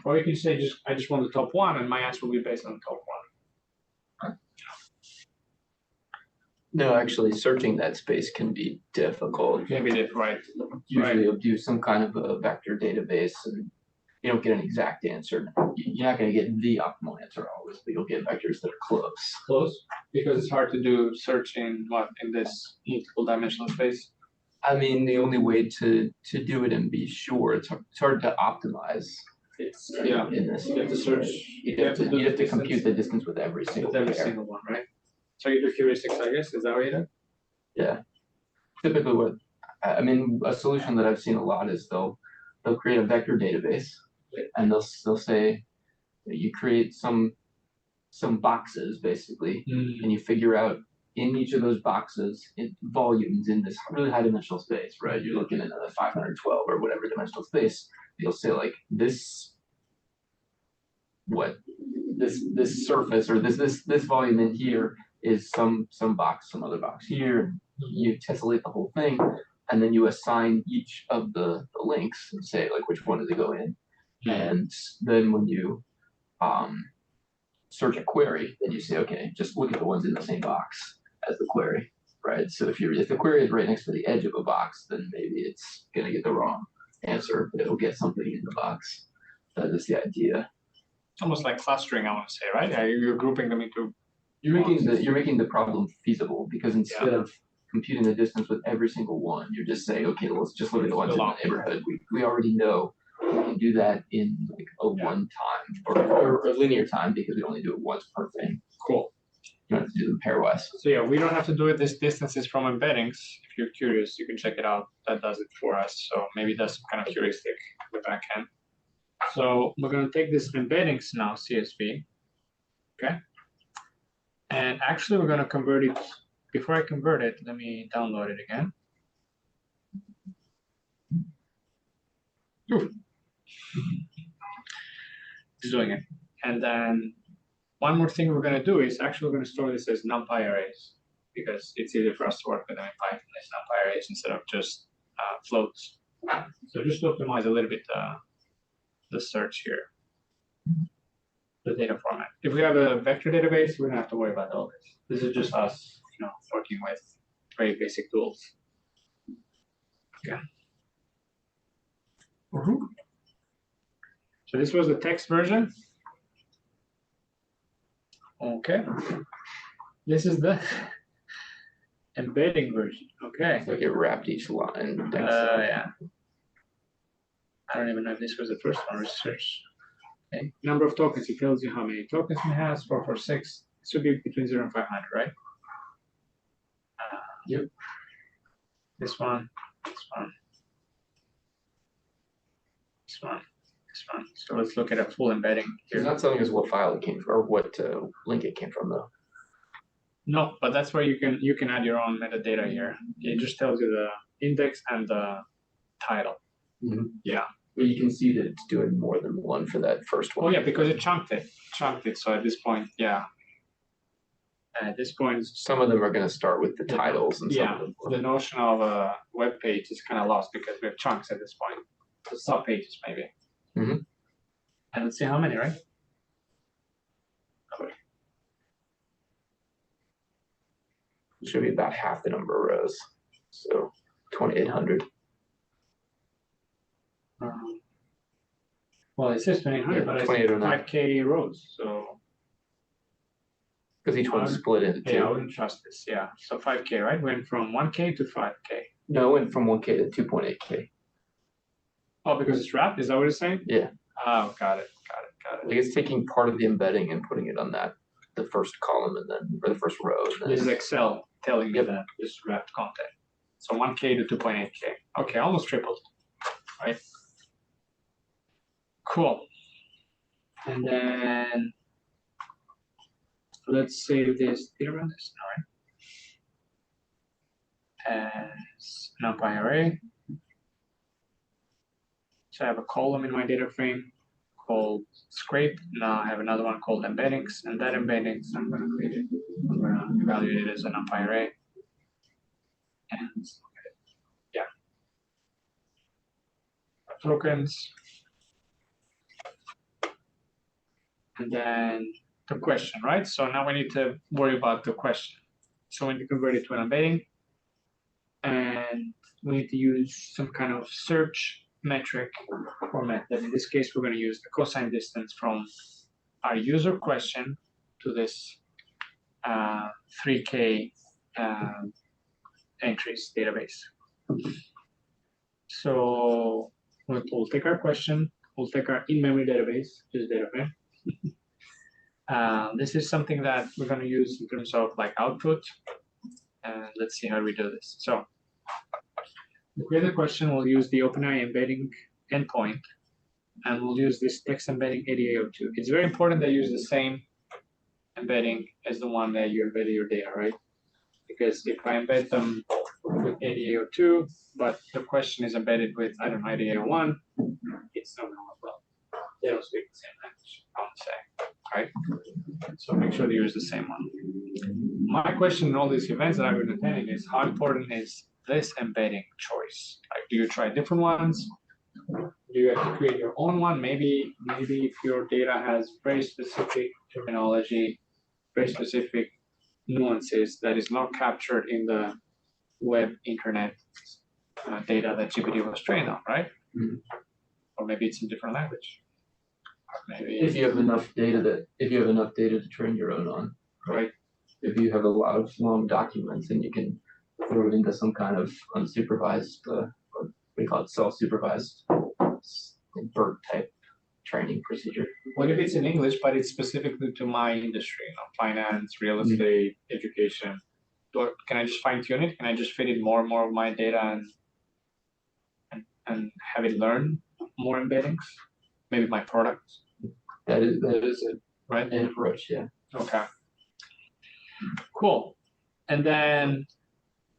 Or you can say, I just want the top 1, and my answer will be based on the top 1. No, actually, searching that space can be difficult. Maybe that's right. Usually, you'll do some kind of a vector database, and you don't get an exact answer. You're not going to get the optimal answer always, but you'll get vectors that are close. Close? Because it's hard to do search in this multiple dimensional space. I mean, the only way to do it and be sure, it's hard to optimize. Yeah. In this, You have to search. You have to compute the distance with every single one, right? So you do heuristics, I guess. Is that what you do? Yeah. Typically, a solution that I've seen a lot is they'll create a vector database, and they'll say you create some boxes basically, and you figure out in each of those boxes volumes in this really high dimensional space, right? You're looking at a 512 or whatever dimensional space. You'll say like this surface or this volume in here is some box, some other box here. You tessellate the whole thing, and then you assign each of the links and say like which one does it go in. And then when you search a query, then you say, okay, just look at the ones in the same box as the query, right? So if the query is right next to the edge of a box, then maybe it's gonna get the wrong answer, but it'll get something in the box. That is the idea. It's almost like clustering, I want to say, right? Yeah, you're grouping them into. You're making the problem feasible, because instead of computing the distance with every single one, you're just saying, okay, let's just look at the ones in the neighborhood. We already know we can do that in like a one time or a linear time, because we only do it once per thing. Cool. You don't have to do them pairwise. So yeah, we don't have to do it. This distance is from embeddings. If you're curious, you can check it out. That does it for us. So maybe that's some kind of heuristic in the back end. So we're going to take this embeddings now, CSV. Okay. And actually, we're going to convert it. Before I convert it, let me download it again. Oof. It's doing it. And then one more thing we're going to do is actually we're going to store this as numpy arrays because it's easier for us to work with them in Python as numpy arrays instead of just floats. So just to optimize a little bit the search here, the data format. If we have a vector database, we don't have to worry about all this. This is just us, working with very basic tools. Okay. So this was the text version. Okay. This is the embedding version. Okay. Like it wrapped each line. Yeah. I don't even know if this was the first one. Research. Okay. Number of tokens. It tells you how many tokens it has. 446. It should be between 0 and 500, right? Yep. This one. This one. This one. This one. So let's look at a full embedding here. It's not telling us what file it came from or what link it came from, though. No, but that's where you can add your own metadata here. It just tells you the index and the title. Mm-hmm. Yeah. But you can see that it's doing more than one for that first one. Oh yeah, because it chunked it. So at this point, yeah. At this point, Some of them are going to start with the titles, and some yeah, of them. the notion of a web page is kind of lost because we have chunks at this point. So sub pages maybe. Mm-hmm. And let's see how many, right? Okay. It should be about half the number of rows. So 2,800. Well, it says 2,800, Yeah, but it's 2,809. 5K rows. So Because each one's split into two. yeah, I wouldn't trust this. Yeah, so 5K, right? Went from 1K to 5K. No, it went from 1K to 2.8K. Oh, because it's wrapped? Is that what it's saying? Yeah. Oh, got it. Like it's taking part of the embedding and putting it on the first column or the first row. And then, This is Excel telling me Yep. that this wrapped content. So 1K to 2.8K. Okay, almost tripled, right? Cool. And then let's save this. Did I run this? All right. As numpy array. So I have a column in my data frame called scrape. Now I have another one called embeddings, and that embeddings I'm going to create it. I'm going to evaluate it as a numpy array. And yeah, tokens. And then the question, right? So now we need to worry about the question. So we need to convert it to an embedding, and we need to use some kind of search metric or method. In this case, we're going to use the cosine distance from our user question to this 3K entries database. So we'll take our question, we'll take our in-memory database, just data frame. This is something that we're going to use in terms of like output. And let's see how we do this. So to create the question, we'll use the OpenAI embedding endpoint, and we'll use this text embedding ADA02. It's very important that you use the same embedding as the one that you embedded your data, right? Because if I embed them with ADA02, but the question is embedded with, I don't know, ADA01, it's not going to work well. They don't speak the same language, I would say, right? So make sure to use the same one. My question in all these events that I've been attending is how important is this embedding choice? Like, do you try different ones? Do you have to create your own one? Maybe if your data has very specific terminology, very specific nuances that is not captured in the web internet data that GPT was trained on, right? Mm-hmm. Or maybe it's in different language. Maybe if you have enough data to train your own on, right? If you have a lot of long documents and you can throw it into some kind of unsupervised, what we call it, self-supervised BERT type training procedure. What if it's in English, but it's specifically to my industry, finance, real estate, education? Can I just fine tune it? Can I just fit in more and more of my data and have it learn more embeddings? Maybe my products. That is a Right? an approach, yeah. Okay. Cool. And then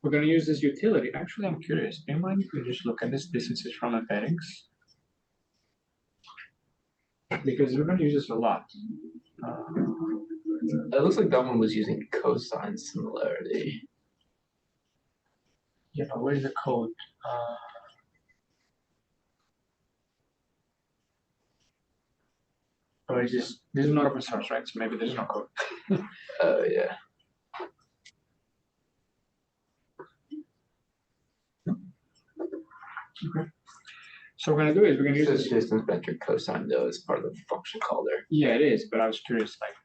we're going to use this utility. Actually, I'm curious. Do you mind if we just look at this distances from embeddings? Because we're going to use this a lot. It looks like that one was using cosine similarity. Yeah, but where's the code? Or is this is not open source, right? So maybe there's no code. Oh yeah. Okay. So what we're gonna do is we're gonna use This this. distance vector cosine though is part of the function call there. Yeah, it is, but I was curious, like,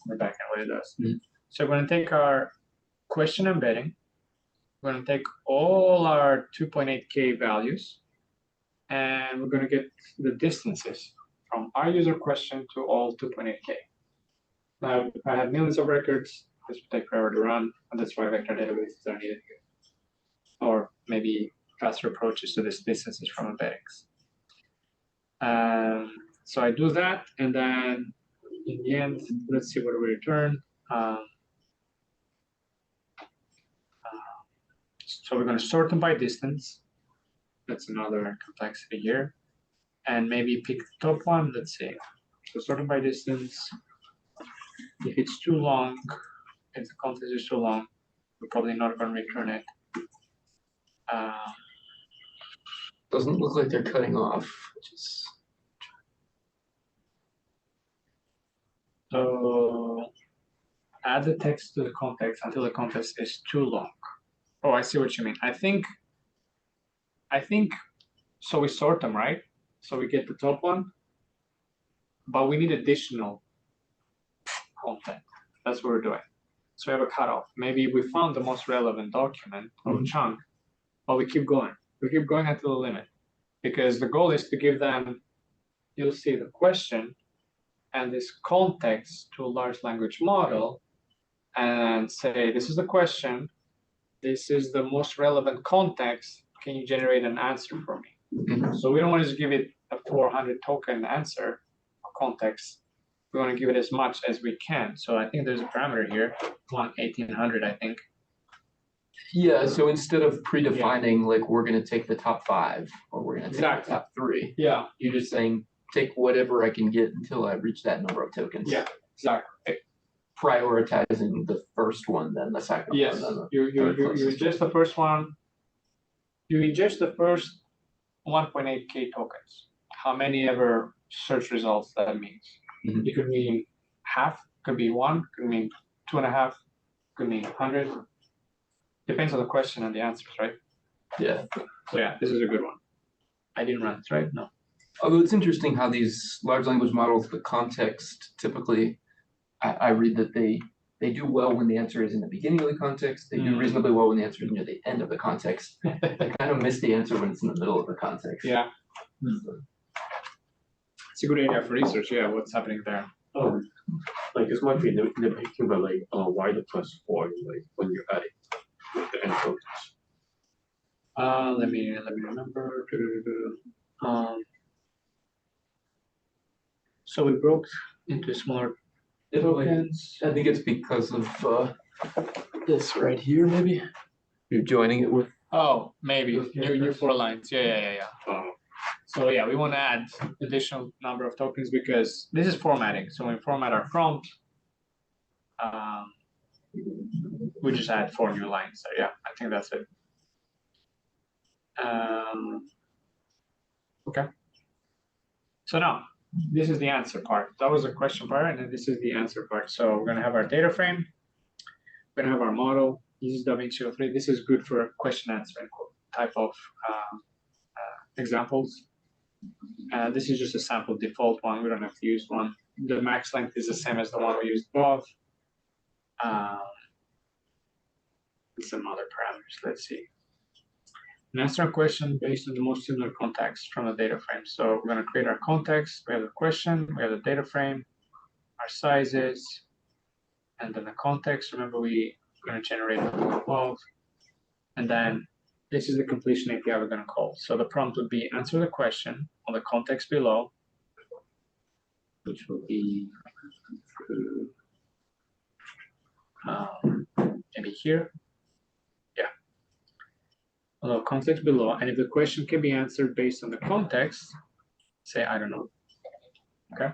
the back end what it does. Mhm. So we're gonna take our question embedding. We're gonna take all our 2.8K values, and we're gonna get the distances from our user question to all 2.8K. Now, if I have millions of records, this will take forever to run, and that's why vector databases are needed here. Or maybe faster approaches to this distances from embeddings. So I do that, and then in the end, let's see what we return. So we're going to sort them by distance. That's another complexity here. And maybe pick the top one, let's see. So sort them by distance. If it's too long, if the context is too long, we're probably not going to return it. Doesn't look like they're cutting off, which is So add the text to the context until the context is too long. Oh, I see what you mean. I think, so we sort them, right? So we get the top one, but we need additional content. That's what we're doing. So we have a cutoff. Maybe we found the most relevant document or chunk, but we keep going. We keep going until the limit, because the goal is to give them, you'll see the question and this context to a large language model and say, this is the question, this is the most relevant context, can you generate an answer for me? So we don't want to just give it a 400 token answer or context. We want to give it as much as we can. So I think there's a parameter here, 1800, I think. yeah. So instead of predefining like we're gonna take the top 5 or we're gonna take Exactly. the top 3, Yeah, you're just saying take whatever I can get until I reach that number of tokens. yeah, exactly. Prioritizing the first one, then the second Yes, one, then you closest. ingest the first one. You ingest the first 1.8K tokens. How many ever search results that means? Mhm. It could mean half, could be 1, could mean 2.5, could mean 100. Depends on the question and the answers, right? Yeah. So yeah, this is a good one. I didn't run it, right? No. Although it's interesting how these large language models, the context typically, I read that they do well when the answer is in the beginning of the context. They do reasonably well when the answer is near the end of the context. They kind of miss the answer when it's in the middle of the context. Yeah. It's a good area for research. Yeah, what's happening there? Like this might be nitpicking, but like why the +4 like when you add it with the end tokens? Let me remember. So we broke into smaller tokens. I think it's because of this right here, maybe. You're joining it with. Oh, maybe new 4 lines. Yeah. So yeah, we want to add additional number of tokens because this is formatting. So when we format our prompt, we just add 4 new lines. So yeah, I think that's it. Okay. So now this is the answer part. That was the question part, and then this is the answer part. So we're gonna have our data frame. We're gonna have our model. This is DaVinci 03. This is good for question answering type of examples. This is just a sample default one. We don't have to use one. The max length is the same as the one we used above. Some other parameters. Let's see. and answer a question based on the most similar context from the data frame. So we're going to create our context. We have the question, we have the data frame, our sizes, and then the context. Remember, we're going to generate the above. And then this is the completion API we're going to call. So the prompt would be answer the question on the context below, which will be maybe here. Yeah. On the context below. And if the question can be answered based on the context, say, I don't know. Okay.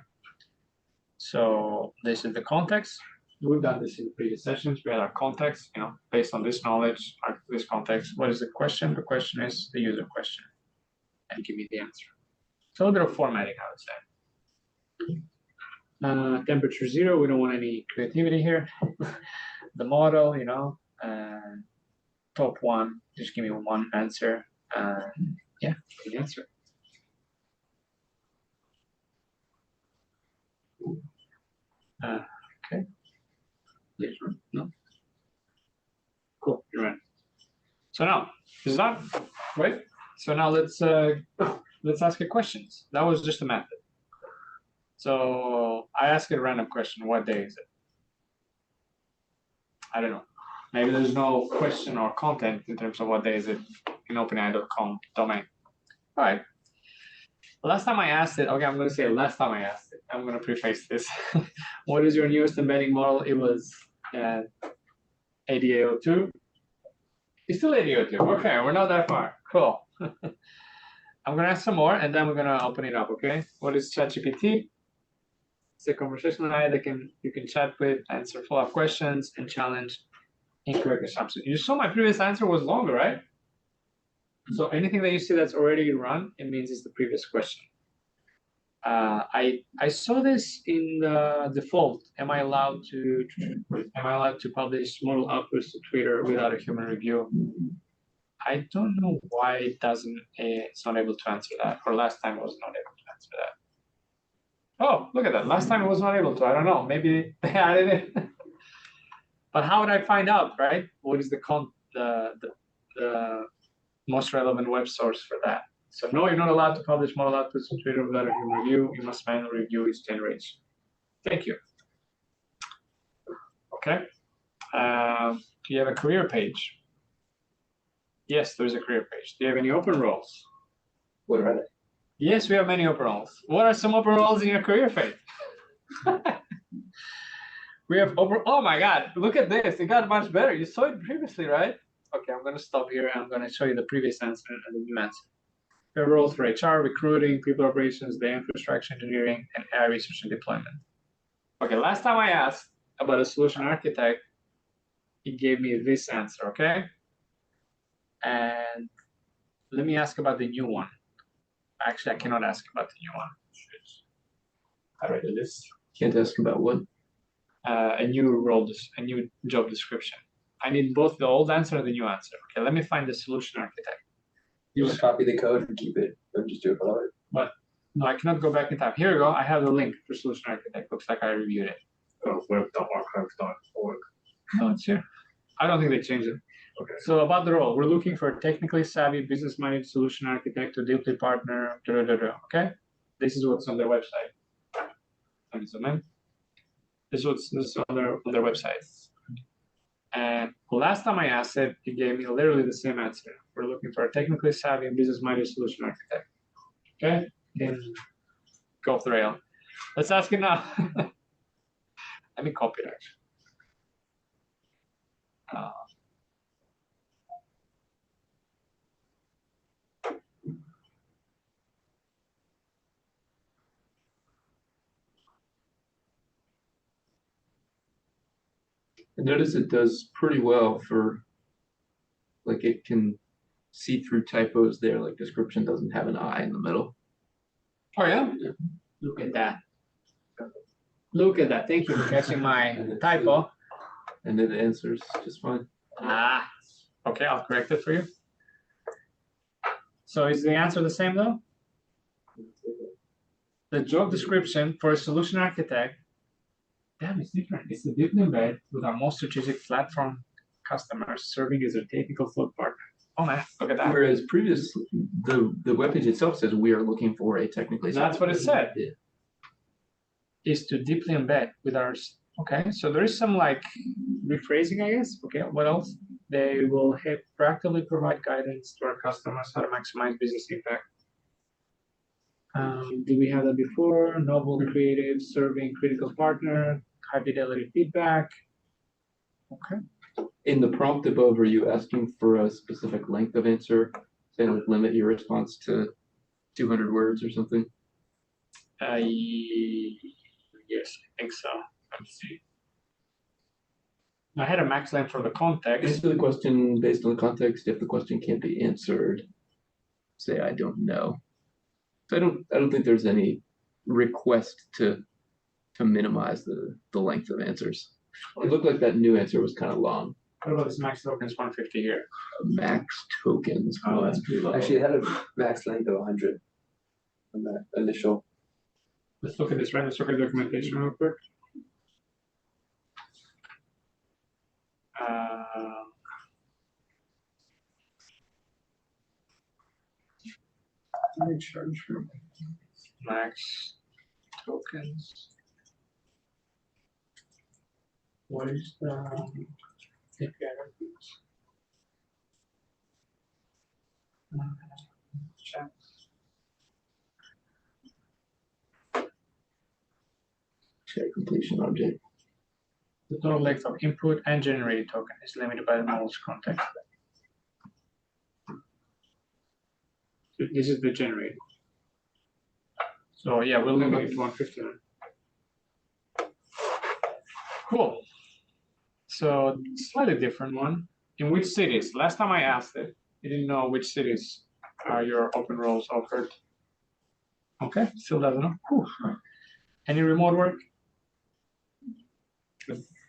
So this is the context. We've done this in previous sessions. We had our context, based on this knowledge, this context. What is the question? The question is the user question. And give me the answer. So a little bit of formatting, I would say. Temperature 0, we don't want any creativity here. The model, top 1, just give me one answer. Yeah, the answer. Okay. Yes, no. Cool, you're right. So now, is that right? So now let's ask it questions. That was just a method. So I ask it a random question. What day is it? I don't know. Maybe there's no question or content in terms of what day is it in OpenAI.com domain. All right. Last time I asked it, okay, I'm going to say last time I asked it. I'm going to preface this. What is your newest embedding model? It was 8802. It's still 8802. Okay, we're not that far. Cool. I'm going to ask some more, and then we're going to open it up, okay? What is ChatGPT? It's a conversational AI that you can chat with, answer follow-up questions, and challenge incorrect assumptions. You saw my previous answer was longer, right? So anything that you see that's already run, it means it's the previous question. I saw this in the default. Am I allowed to publish model outputs to Twitter without a human review? I don't know why it's not able to answer that, or last time it was not able to answer that. Oh, look at that. Last time it was not able to. I don't know. Maybe they added it. But how would I find out, right? What is the most relevant web source for that? So no, you're not allowed to publish model outputs on Twitter without a human review. You must manually review each generation. Thank you. Okay. Do you have a career page? Yes, there's a career page. Do you have any open roles? What are they? Yes, we have many open roles. What are some open roles in your career page? We have oh my God, look at this. It got much better. You saw it previously, right? Okay, I'm going to stop here. I'm going to show you the previous answer and the new answer. We have roles for HR, recruiting, people operations, data infrastructure engineering, and AI research and deployment. Okay, last time I asked about a solution architect, it gave me this answer, okay? And let me ask about the new one. Actually, I cannot ask about the new one. I read the list. Can't ask about what? A new job description. I need both the old answer and the new answer. Okay, let me find the solution architect. You just copy the code and keep it, or just do it below it. But no, I cannot go back in time. Here we go. I have the link for solution architect. Looks like I reviewed it. Oh, web.archive.org. No, it's here. I don't think they changed it. Okay. So about the role, we're looking for a technically savvy, business-minded solution architect to deeply partner. Okay, this is what's on their website. Let me zoom in. This is what's on their website. And last time I asked it, it gave me literally the same answer. We're looking for a technically savvy and business-minded solution architect. Okay, then go off the rail. Let's ask it now. Let me copy it actually. I notice it does pretty well for, like, it can see through typos there, like description doesn't have an I in the middle. Oh yeah? Look at that. Look at that. Thank you for catching my typo. And it answers just fine. Ah, okay, I'll correct it for you. So is the answer the same though? The job description for a solution architect, damn, it's different. It's the deep embed with our most strategic platform customers serving as a technical float partner. Oh man, look at that. Whereas previous, the webpage itself says we are looking for a technically. That's what it said. Yeah. Is to deeply embed with ours. Okay, so there is some like rephrasing, I guess. Okay, what else? They will proactively provide guidance to our customers how to maximize business impact. Did we have that before? Novel, creative, serving critical partner, high fidelity feedback. Okay. In the prompt above, are you asking for a specific length of answer? Say like limit your response to 200 words or something? Yes, I think so. Let's see. I had a max length for the context. Answer the question based on the context. If the question can't be answered, say I don't know. So I don't think there's any request to minimize the length of answers. It looked like that new answer was kind of long. What about this max tokens 150 here? Max tokens. Oh, that's pretty low. Actually, it had a max length of 100 on that initial. Let's look at this, right? Let's look at documentation real quick. Let me charge for max tokens. What is the API reference? Check. Check completion object. The total length of input and generated token is limited by the model's context. So this is the generated. So yeah, we'll limit it to 150. Cool. So slightly different one. In which cities? Last time I asked it, you didn't know which cities are your open roles offered. Okay, still doesn't know. Whew. Any remote work?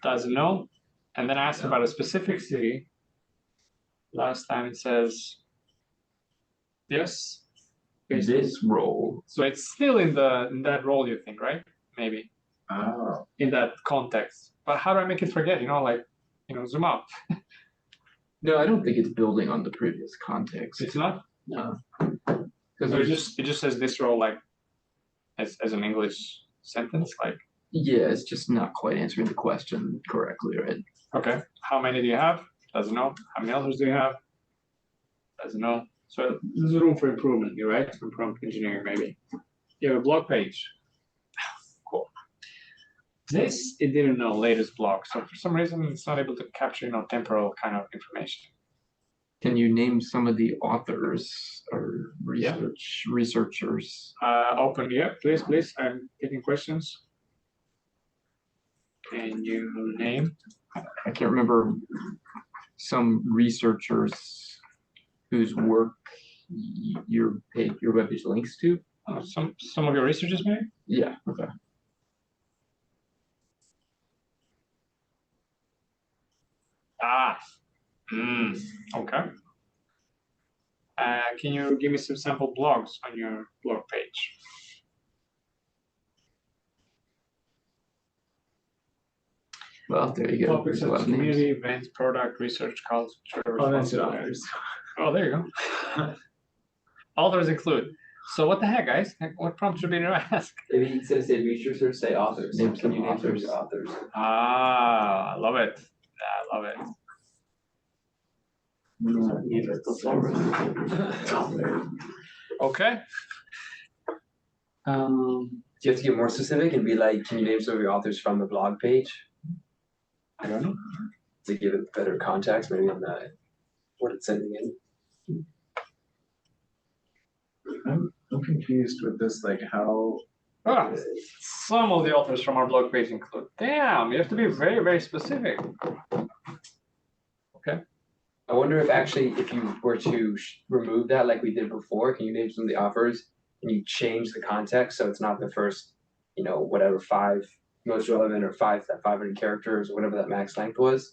Doesn't know. And then I asked about a specific city. Last time it says yes. This role. So it's still in that role, you think, right? Maybe. Oh. In that context. But how do I make it forget? Zoom out. No, I don't think it's building on the previous context. It's not? No. Because it just says this role like as an English sentence, like. Yeah, it's just not quite answering the question correctly, right? Okay. How many do you have? Doesn't know. How many others do you have? Doesn't know. So there's room for improvement here, right? Some prompt engineering, maybe. You have a blog page. Cool. This, it didn't know latest blog. So for some reason, it's not able to capture, temporal kind of information. Can you name some of the authors or researchers? Open, yeah, please. I'm taking questions. Can you name? I can't remember some researchers whose work your webpage links to. Some of your researchers, maybe? Yeah. Okay. Okay. Can you give me some sample blogs on your blog page? Well, there you go. Topics There's a lot such of as community, names. events, product, research, culture. Oh, that's it. Others. Oh, there you go. Authors include. So what the heck, guys? What prompt should be to ask? Maybe instead of say researchers, say authors. Name Can some you name some authors. authors? I love it. I love it. Okay. Do you have to get more specific and be like, can you name some of your authors from the blog page? I don't know. To give it better context, maybe on what it's sending in. I'm confused with this, like how. Some of the authors from our blog page include. Damn, you have to be very, very specific. Okay. I wonder if actually, if you were to remove that like we did before, can you name some of the authors and you change the context so it's not the first, whatever 5 most relevant or 500 characters or whatever that max length was,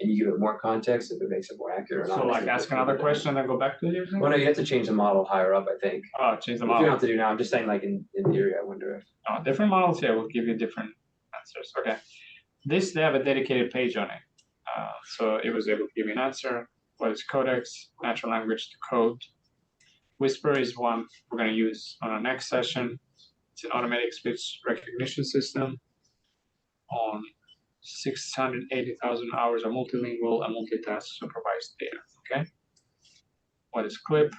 and you give it more context if it makes it more accurate or not. So like ask another question and then go back to the user? Well, no, you have to change the model higher up, I think. Oh, change the If you don't model. have to do now, I'm just saying like in theory, I wonder if. Different models here will give you different answers. Okay. This, they have a dedicated page on it. So it was able to give me an answer. what is codex, natural language to code. Whisper is one we're going to use on our next session. It's an automatic speech recognition system on 680,000 hours of multilingual and multitask supervised data. Okay. What is clip?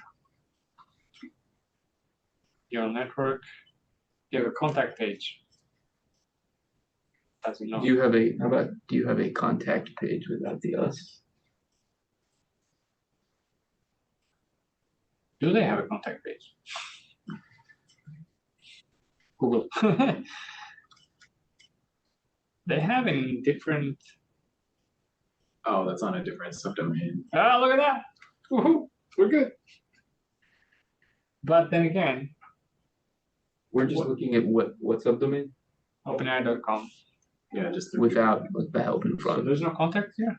Neural network. You have a contact page. Doesn't know. Do you have a contact page without the us? Do they have a contact page? Google. They have in different. Oh, that's on a different subdomain. Ah, look at that. Woohoo, we're good. But then again, We're just looking at what subdomain OpenAI.com. Yeah, just the without the help in So front. there's no contact here.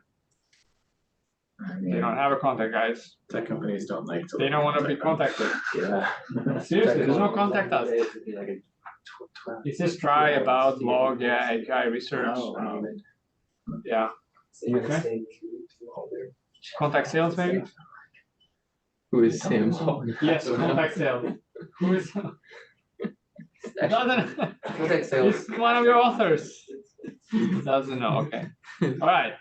I They mean, don't have a contact, guys. tech companies don't like to. They don't want to be contacted. Yeah. Seriously, there's no contact us. It'd be like a It says try, about, log, yeah, API research. Oh, wow. Yeah, okay. contact sales maybe. Who is Sam? Yes, contact sales. Who is? Doesn't. Contact sales. He's one of your authors. Doesn't know. Okay. All right.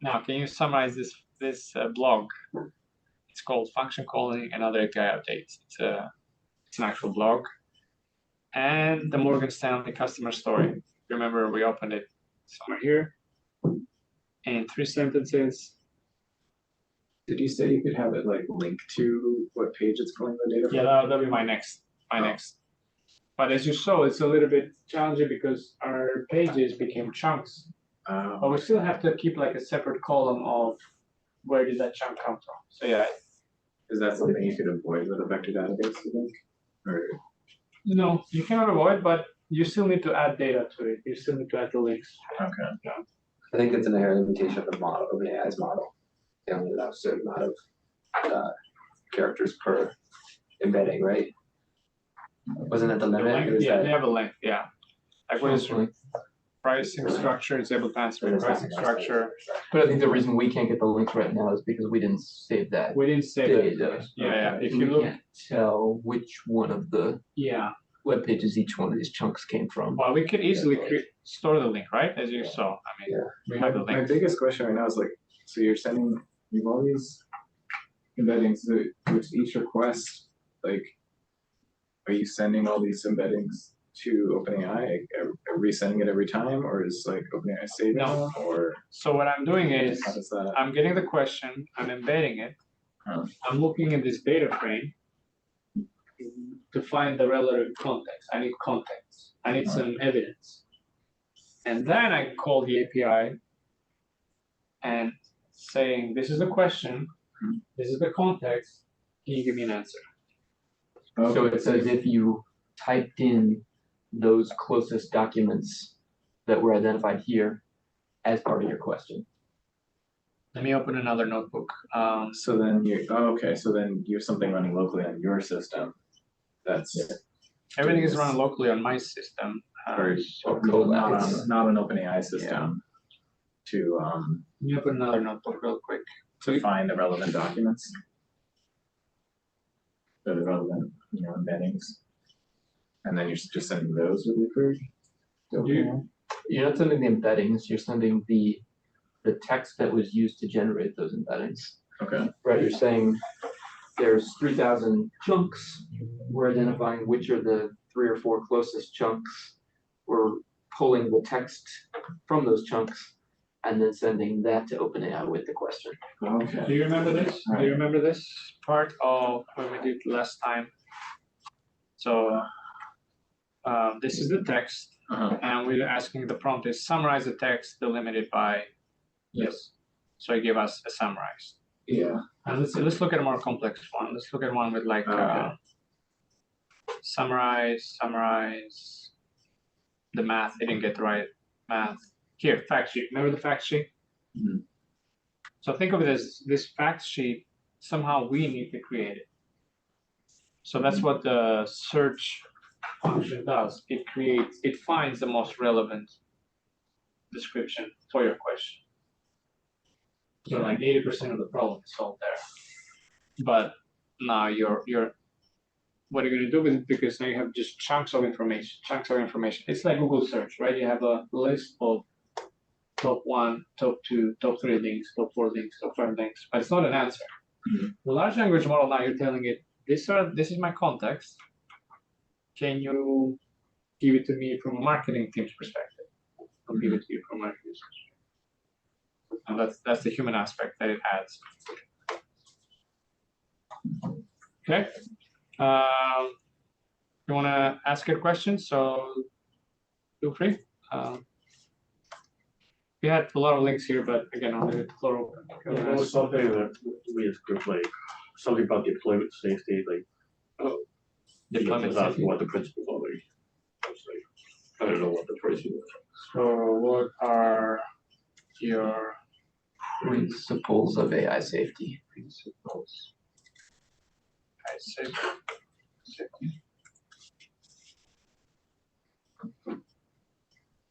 Now, can you summarize this blog? It's called Function Calling and Other API Updates. It's an actual blog. And the Morgan Stanley customer story. Remember, we opened it somewhere here. In 3 sentences. Did you say you could have it like link to what page it's pulling the data from? Yeah, that'll be my next. But as you saw, it's a little bit challenging because our pages became chunks. But we still have to keep like a separate column of where did that chunk come from. So yeah. Is that something you could avoid with a vector database, you think? Or No, you cannot avoid, but you still need to add data to it. You still need to add the links. okay. I think it's an inherent limitation of the model, OpenAI's model. They only allow a certain amount of characters per embedding, right? Wasn't that the limit? It was Yeah, that- they have a length. Yeah. Like what is pricing structure? It's able to answer the pricing structure. But I think the reason we can't get the links right now is because we didn't save that We didn't say that. data. Yeah. If We you look, can't tell which one of the yeah. web pages each one of these chunks came from. Well, we could easily store the link, right? As you saw. I mean, Yeah. we have the My link. biggest question right now is like, so you've all these embeddings, which each request, like, are you sending all these embeddings to OpenAI? Are we sending it every time, or is like OpenAI saving No. them, or So what I'm doing is how does that? I'm getting the question, I'm embedding it. Huh. I'm looking at this data frame to find the relevant context. I need context. I need some evidence. And then I call the API and saying, this is the question, this is the context, can you give me an answer? So it's as if you typed in those closest documents that were identified here as part of your question. Let me open another notebook. So then so then you have something running locally on your system. That's Everything is run locally on my system. or not an OpenAI system to Let me open another notebook real quick. to find the relevant documents. Or the relevant, embeddings. And then you're just sending those with your query? You're not sending the embeddings, you're sending the text that was used to generate those embeddings. Okay. Right, you're saying there's 3,000 chunks. We're identifying which are the 3 or 4 closest chunks. We're pulling the text from those chunks and then sending that to OpenAI with the question. Okay. Do you remember this? Do you remember this part of when we did last time? So this is the text, and we're asking the prompt is summarize the text delimited by this. So it gave us a summarized. Yeah. And let's look at a more complex one. Let's look at one with like summarize the math. It didn't get the right math. Here, fact sheet. Remember the fact sheet? Mhm. So think of it as this fact sheet, somehow we need to create it. So that's what the search function does. It finds the most relevant description for your question. So like 80% of the problem is solved there. But now you're what are you gonna do with it? Because now you have just chunks of information. It's like Google search, right? You have a list of top 1, top 2, top 3 links, top 4 links, top 5 links, but it's not an answer. The large language model, now you're telling it, this is my context. Can you give it to me from a marketing team's perspective? I'll give it to you from a marketing perspective. And that's the human aspect that it adds. Okay. You want to ask your question, so feel free. We had a lot of links here, but again, I'll leave it floor open. There was something that we as group, like something about deployment safety, like Deployment just asking safety. what the principles are. Like, I was like, I don't know what the phrasing was. So what are your Principles of AI safety. principles? I say safety.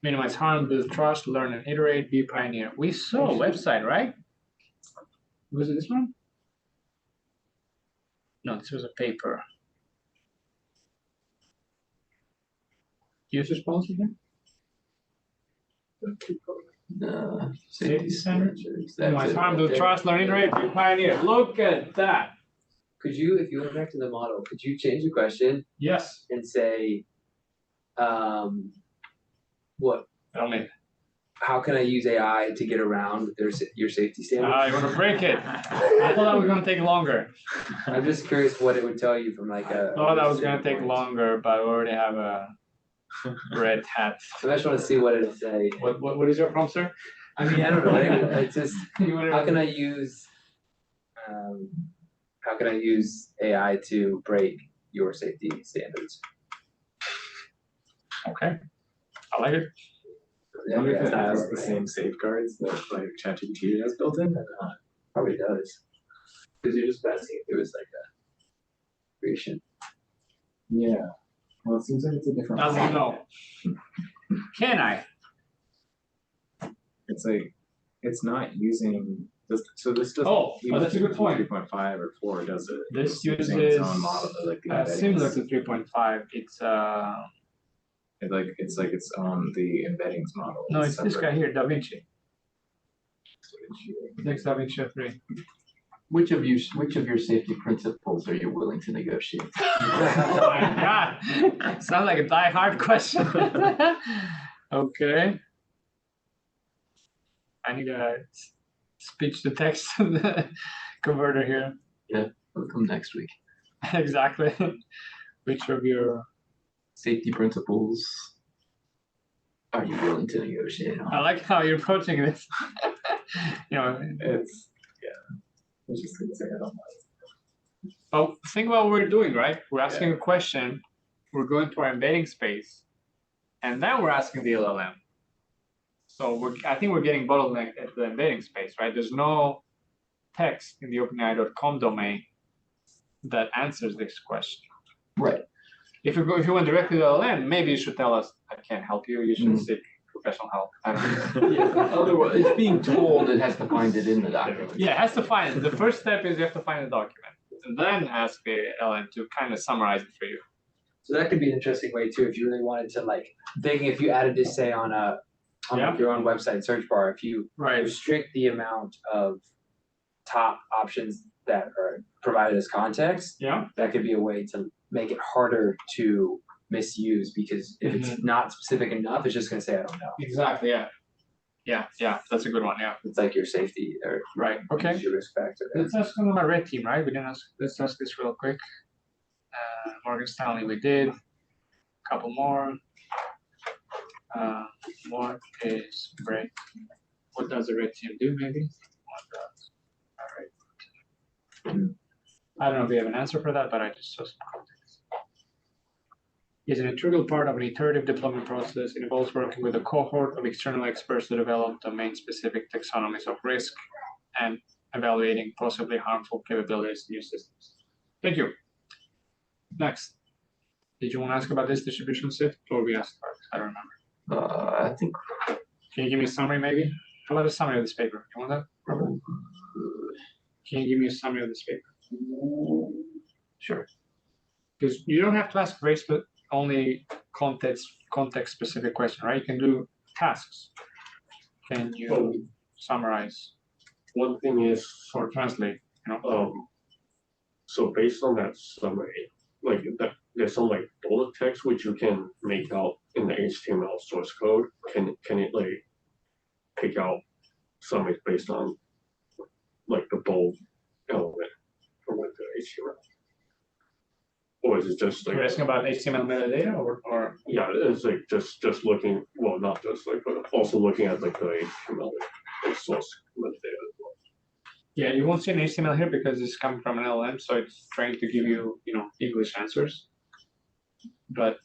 Minimize harm, build trust, learn and iterate, be pioneer. We saw a website, right? Was it this one? No, this was a paper. Users policy then? Safety standards. Minimize harm, build trust, learn, iterate, be pioneer. Look at that. Could you, if you went back to the model, could you change the question Yes. and say, what? Tell me. How can I use AI to get around your safety standards? You want to break it? I thought that was going to take longer. I'm just curious what it would tell you from like a. I thought that was going to take longer, but I already have a red hat. I just want to see what it'll say. What is your prompt, sir? I mean, I don't know. It's just how can I use AI to break your safety standards? Okay, I like it. I wonder if it has the same safeguards that like ChatGPT has built in. Probably does. Because you're just asking if it was like a creation. Yeah. Well, it seems like it's a different. Doesn't know. Can I? It's like it's not using this. So this doesn't. Oh, that's a good point. 3.5 or 4 does it? This It's using uses its own model, like the embeddings. similar to 3.5. It's It's like its own the embeddings model. no, it's this guy separate. here, Da Vinci. Next Da Vinci 3. Which of your safety principles are you willing to negotiate? Oh my God, sounds like a die-hard question. Okay. I need a speech-to-text converter here. It'll come next week. Exactly. Which of your? Safety principles are you willing to negotiate on? I like how you're approaching this. You know, It's It's just gonna say I don't know. but think about what we're doing, right? We're asking a question, we're going to our embedding space, and then we're asking the LLM. So I think we're getting bottlenecked at the embedding space, right? There's no text in the OpenAI.com domain that answers this question. Right. If you went directly to the LLM, maybe you should tell us, I can't help you, you should seek professional help. I don't know. Otherwise, it's being told it has to find it in the document. Yeah, it has to find it. The first step is you have to find the document, and then ask the LLM to kind of summarize it for you. So that could be an interesting way too, if you really wanted to like, thinking if you added this, say on like your own website search bar, if you restrict the amount of top options that are provided as context, that could be a way to make it harder to misuse, because if it's not specific enough, it's just going to say, I don't know. Exactly, yeah, that's a good one, yeah. It's like your safety or Okay. your risk factor. Let's ask one of my red team, right? We didn't ask, let's ask this real quick. Morgan Stanley, we did. A couple more. What is break? What does the red team do, maybe? What does a red team? I don't know if we have an answer for that, but I just saw some context. Is an integral part of an iterative deployment process. It involves working with a cohort of external experts to develop domain-specific taxonomies of risk and evaluating possibly harmful capabilities in new systems. Thank you. Next. Did you want to ask about this distribution set, or we asked about it? I don't remember. I think. Can you give me a summary, maybe? How about a summary of this paper? You want that, Robert? Can you give me a summary of this paper? Sure. Because you don't have to ask very only context specific question, right? You can do tasks. Can you Oh. summarize One thing is, or translate? You know? so based on that summary, like that, there's some like bullet text which you can make out in the HTML source code. Can it like pick out summaries based on like the bold element from like the HTML? Or is it just like You're asking about HTML metadata or yeah, it's like just looking, well, not just like, but also looking at like the HTML source metadata as well. yeah, you won't see an HTML here because it's coming from an LLM, so it's trying to give you, English answers. But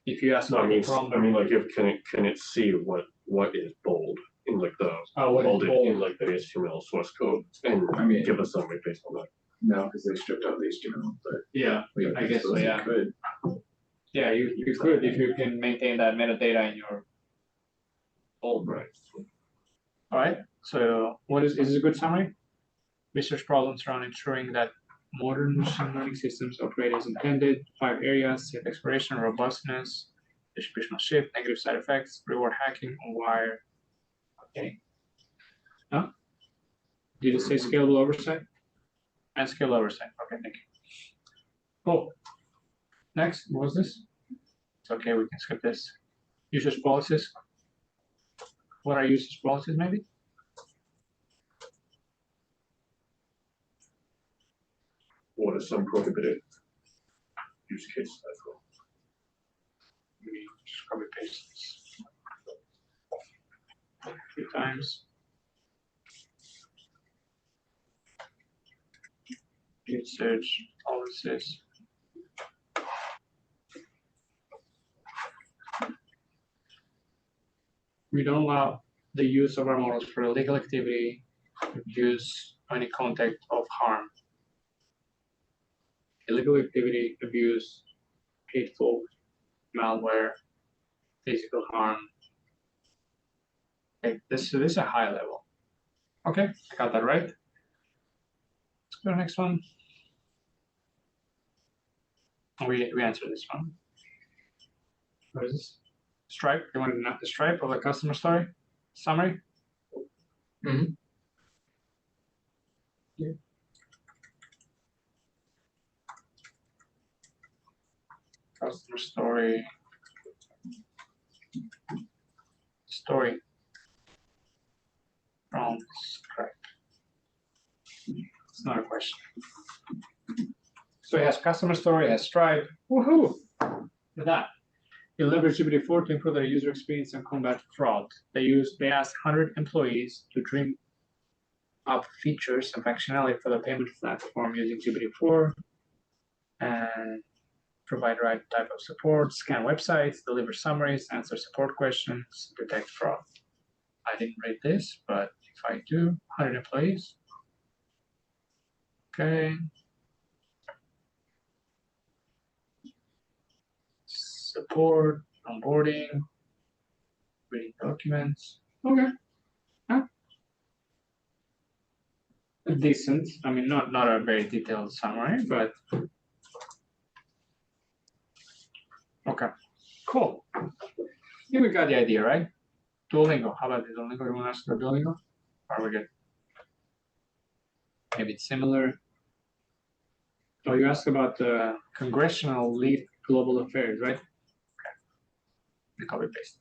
if you ask No, I about mean, the prompt, like, if can it see what is bold in like the what is bolded bold? in like the HTML source code and I mean- give a summary based on that. No, because they stripped out the HTML, but yeah, I guess so, suppose you yeah. could. Yeah, you could if you can maintain that metadata in your bold. Right. All right. So is this a good summary? Research problems around ensuring that modern machine learning systems operate as intended. 5 areas: safe exploration, robustness, distributional shift, negative side effects, reward hacking, wire. Okay. No? Did it say scalable oversight? And scale oversight. Okay, thank you. Cool. Next, what was this? It's okay, we can skip this. Usage policies. What are usage policies, maybe? What is some prohibited use case as well? Maybe just copy paste this a few times. Usage policies. We don't allow the use of our models for illegal activity, abuse, or any content of harm. Illegal activity, abuse, hateful, malware, physical harm. Okay, this is a high level. Okay, I got that right. Let's go to the next one. We answered this one. What is this? Stripe. You want to know the stripe of the customer story summary? Mhm. Yeah. Customer story. Story from Stripe. It's not a question. So it has customer story, it has Stripe. Woohoo! For that. They leverage GPT-4 to improve their user experience and combat fraud. They asked 100 employees to dream up features and functionality for the payment platform using GPT-4 and provide the right type of support, scan websites, deliver summaries, answer support questions, detect fraud. I didn't read this, but if I do, 100 employees. Okay. Support, onboarding, reading documents. Okay. Huh? Decent. I mean, not a very detailed summary, but okay. Cool. I think we got the idea, right? Duolingo. How about the Duolingo? You want to ask for Duolingo? Or are we good? Maybe it's similar. Oh, you asked about the congressional lead global affairs, right? Okay. Copy paste.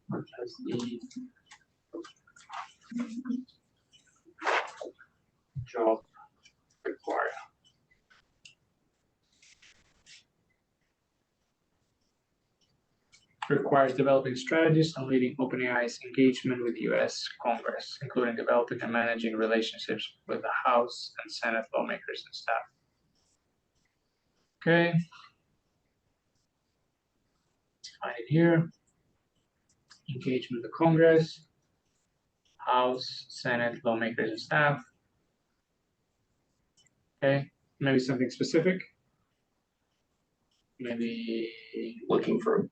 What does the job require? Requires developing strategies and leading OpenAI's engagement with the US Congress, including developing and managing relationships with the House and Senate lawmakers and staff. Okay. Let's find it here. Engagement with the Congress, House, Senate, lawmakers and staff. Okay, maybe something specific. Maybe Looking for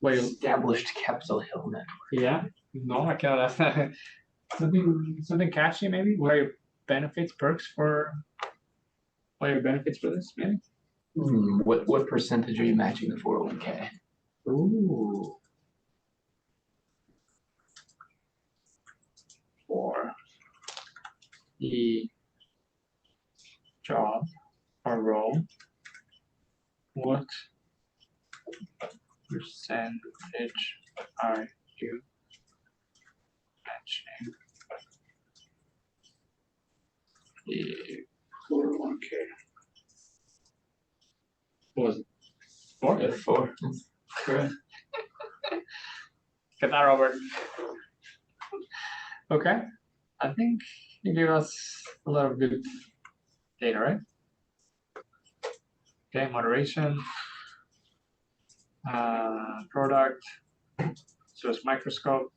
wait, established Capitol Hill network. yeah. No, I cannot. That's not something catchy. Maybe what are your benefits, perks for? What are your benefits for this? Maybe. What percentage are you matching the 401k? Ooh. For the job or role, what percentage are you matching the 401k? What was it? 4? Yeah, 4. Good. Get that, Robert. Okay. I think you gave us a lot of good data, right? Okay, moderation, product, source microscope.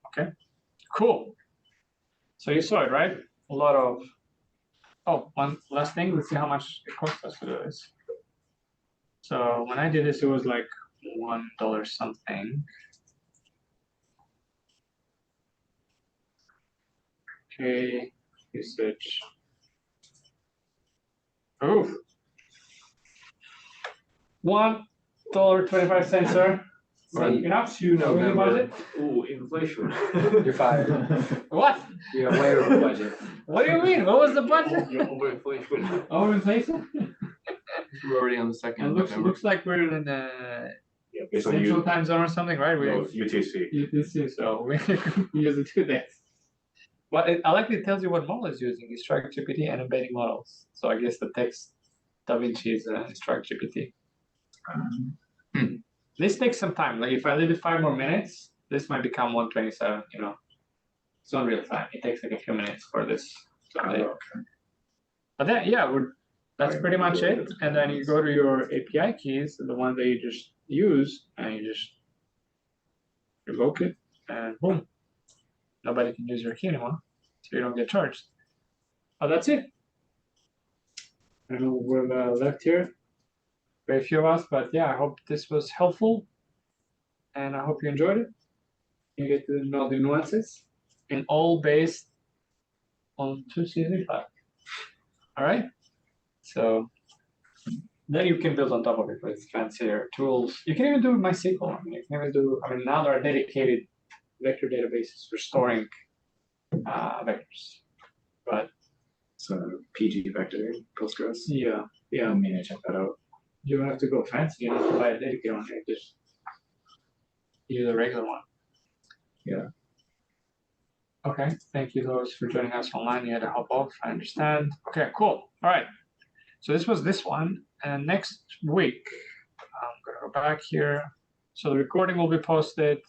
Okay, cool. So you saw it, right? A lot of, oh, one last thing, let's see how much it cost us to do this. So when I did this, it was like $1 something. Okay, usage. Oof. $1.25, sir. See, Enough? To Over the budget? Ooh, inflation. you're fired. What? You're way over budget. What do you mean? What was the budget? You're over inflation. Oh, inflation? We're already on the second. It of looks November. like we're in a Yeah, based on central time zone or something, right? no, UTC. UTC, so we use it 2 days. But I like it tells you what model it's using, Instruct GPT and embedding models. So I guess the text DaVinci is Instruct GPT. This takes some time. Like if I leave it 5 more minutes, this might become 127, you know. It's not real time. It takes like a few minutes for this. So but then, yeah, that's pretty much it. And then you go to your API keys, the one that you just use, and you just revoke it, and boom. Nobody can use your key anymore, so you don't get charged. Oh, that's it. I know we're left here. Very few of us, but yeah, I hope this was helpful. And I hope you enjoyed it. You get to know the nuances, and all based on 2CSV5. All right. So then you can build on top of it with fancier tools. You can even do MySQL. I mean, you can even do. I mean, now there are dedicated vector databases for storing vectors. But So PG vector Postgres. yeah, I mean, I check that out. you don't have to go fancy. You don't have to buy a dedicated one. You just use a regular one. Yeah. Okay. Thank you, those for joining us online. You had to hop off. I understand. Okay. Cool. All right. So this was this one, and next week I'm gonna go back here. So the recording will be posted.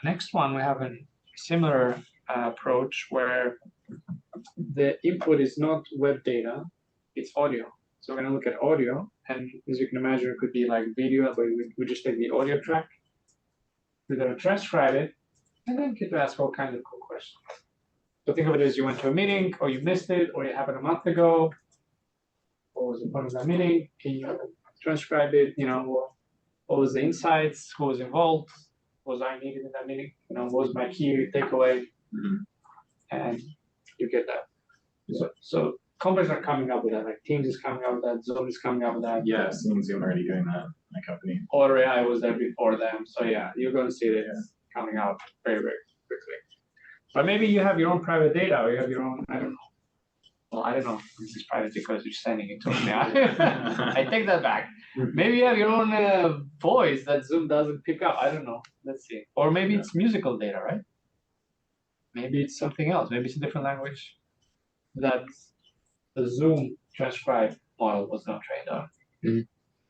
Next one we have a similar approach where the input is not web data, it's audio. So we're gonna look at audio, and as you can imagine, it could be like video, but we just take the audio track. We're gonna transcribe it, and then get to ask all kinds of cool questions. So think of it as you went to a meeting, or you missed it, or it happened a month ago. What was the point of that meeting? Can you transcribe it? You know, what was the insights? Who was involved? Was I needed in that meeting? You know, what was my key takeaway? And you get that. So companies are coming up with that. Like Teams is coming up with that. Zoom is coming up with that. Yeah, Zoom already doing that in my company. Otter AI was there before them. So yeah, you're going to see this coming out very, very quickly. But maybe you have your own private data, or you have your own, I don't know. Well, I don't know. This is private because you're sending it to me. I take that back. Maybe you have your own voice that Zoom doesn't pick up. I don't know. Let's see. Or maybe it's musical data, right? Maybe it's something else. Maybe it's a different language that the Zoom transcribe model was not trained on.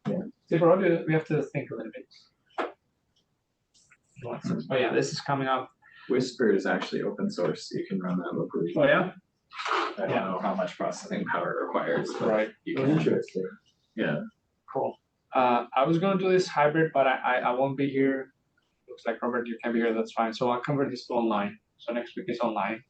Yeah. See, for audio, we have to think a little bit. Oh yeah, this is coming up. Whisper is actually open source. You can run that locally. Oh yeah? I don't know how much processing power it requires, but Right. you can. Interesting. Yeah. Cool. I was gonna do this hybrid, but I won't be here. Looks like Robert, you can be here. That's fine. So I'll convert this to online. So next week is online.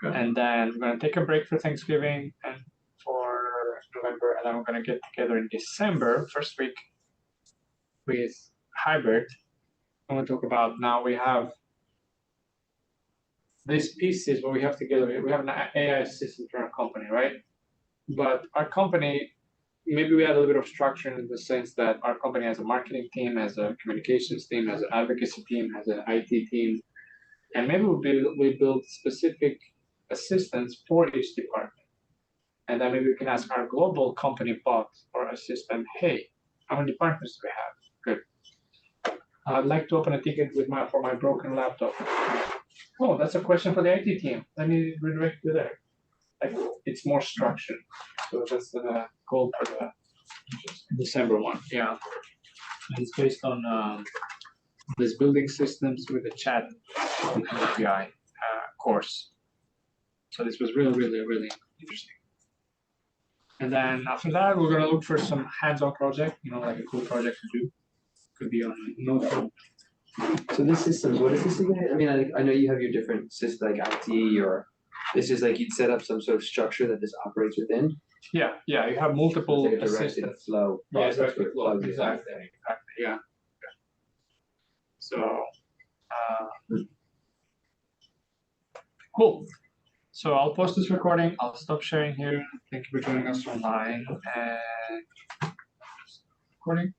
Good. And then we're gonna take a break for Thanksgiving and for November, and then we're gonna get together in December, first week, with hybrid. I'm gonna talk about now we have these pieces where we have together, we have an AI assistant for our company, right? But our company, maybe we had a little bit of structure in the sense that our company has a marketing team, has a communications team, has an advocacy team, has an IT team, and maybe we build specific assistants for each department. And then maybe we can ask our global company bot or assistant, hey, how many departments do we have? Good. I'd like to open a ticket for my broken laptop. Oh, that's a question for the IT team. Let me redirect you there. Like, it's more structured. So that's the goal for the December one. Yeah. And it's based on this building systems with a chat API course. So this was really, really, really interesting. And then after that, we're gonna look for some hands-on project, like a cool project to do. Could be on Notebook. So this systems, what is this again? I mean, I know you have your different systems like IT, or this is like you'd set up some sort of structure that this operates within. Yeah, you have multiple It's like a directed assistants. flow. Yeah, process directed with flow. plugs in. Exactly. Yeah. So, cool. So I'll post this recording. I'll stop sharing here. Thank you for joining us online and recording.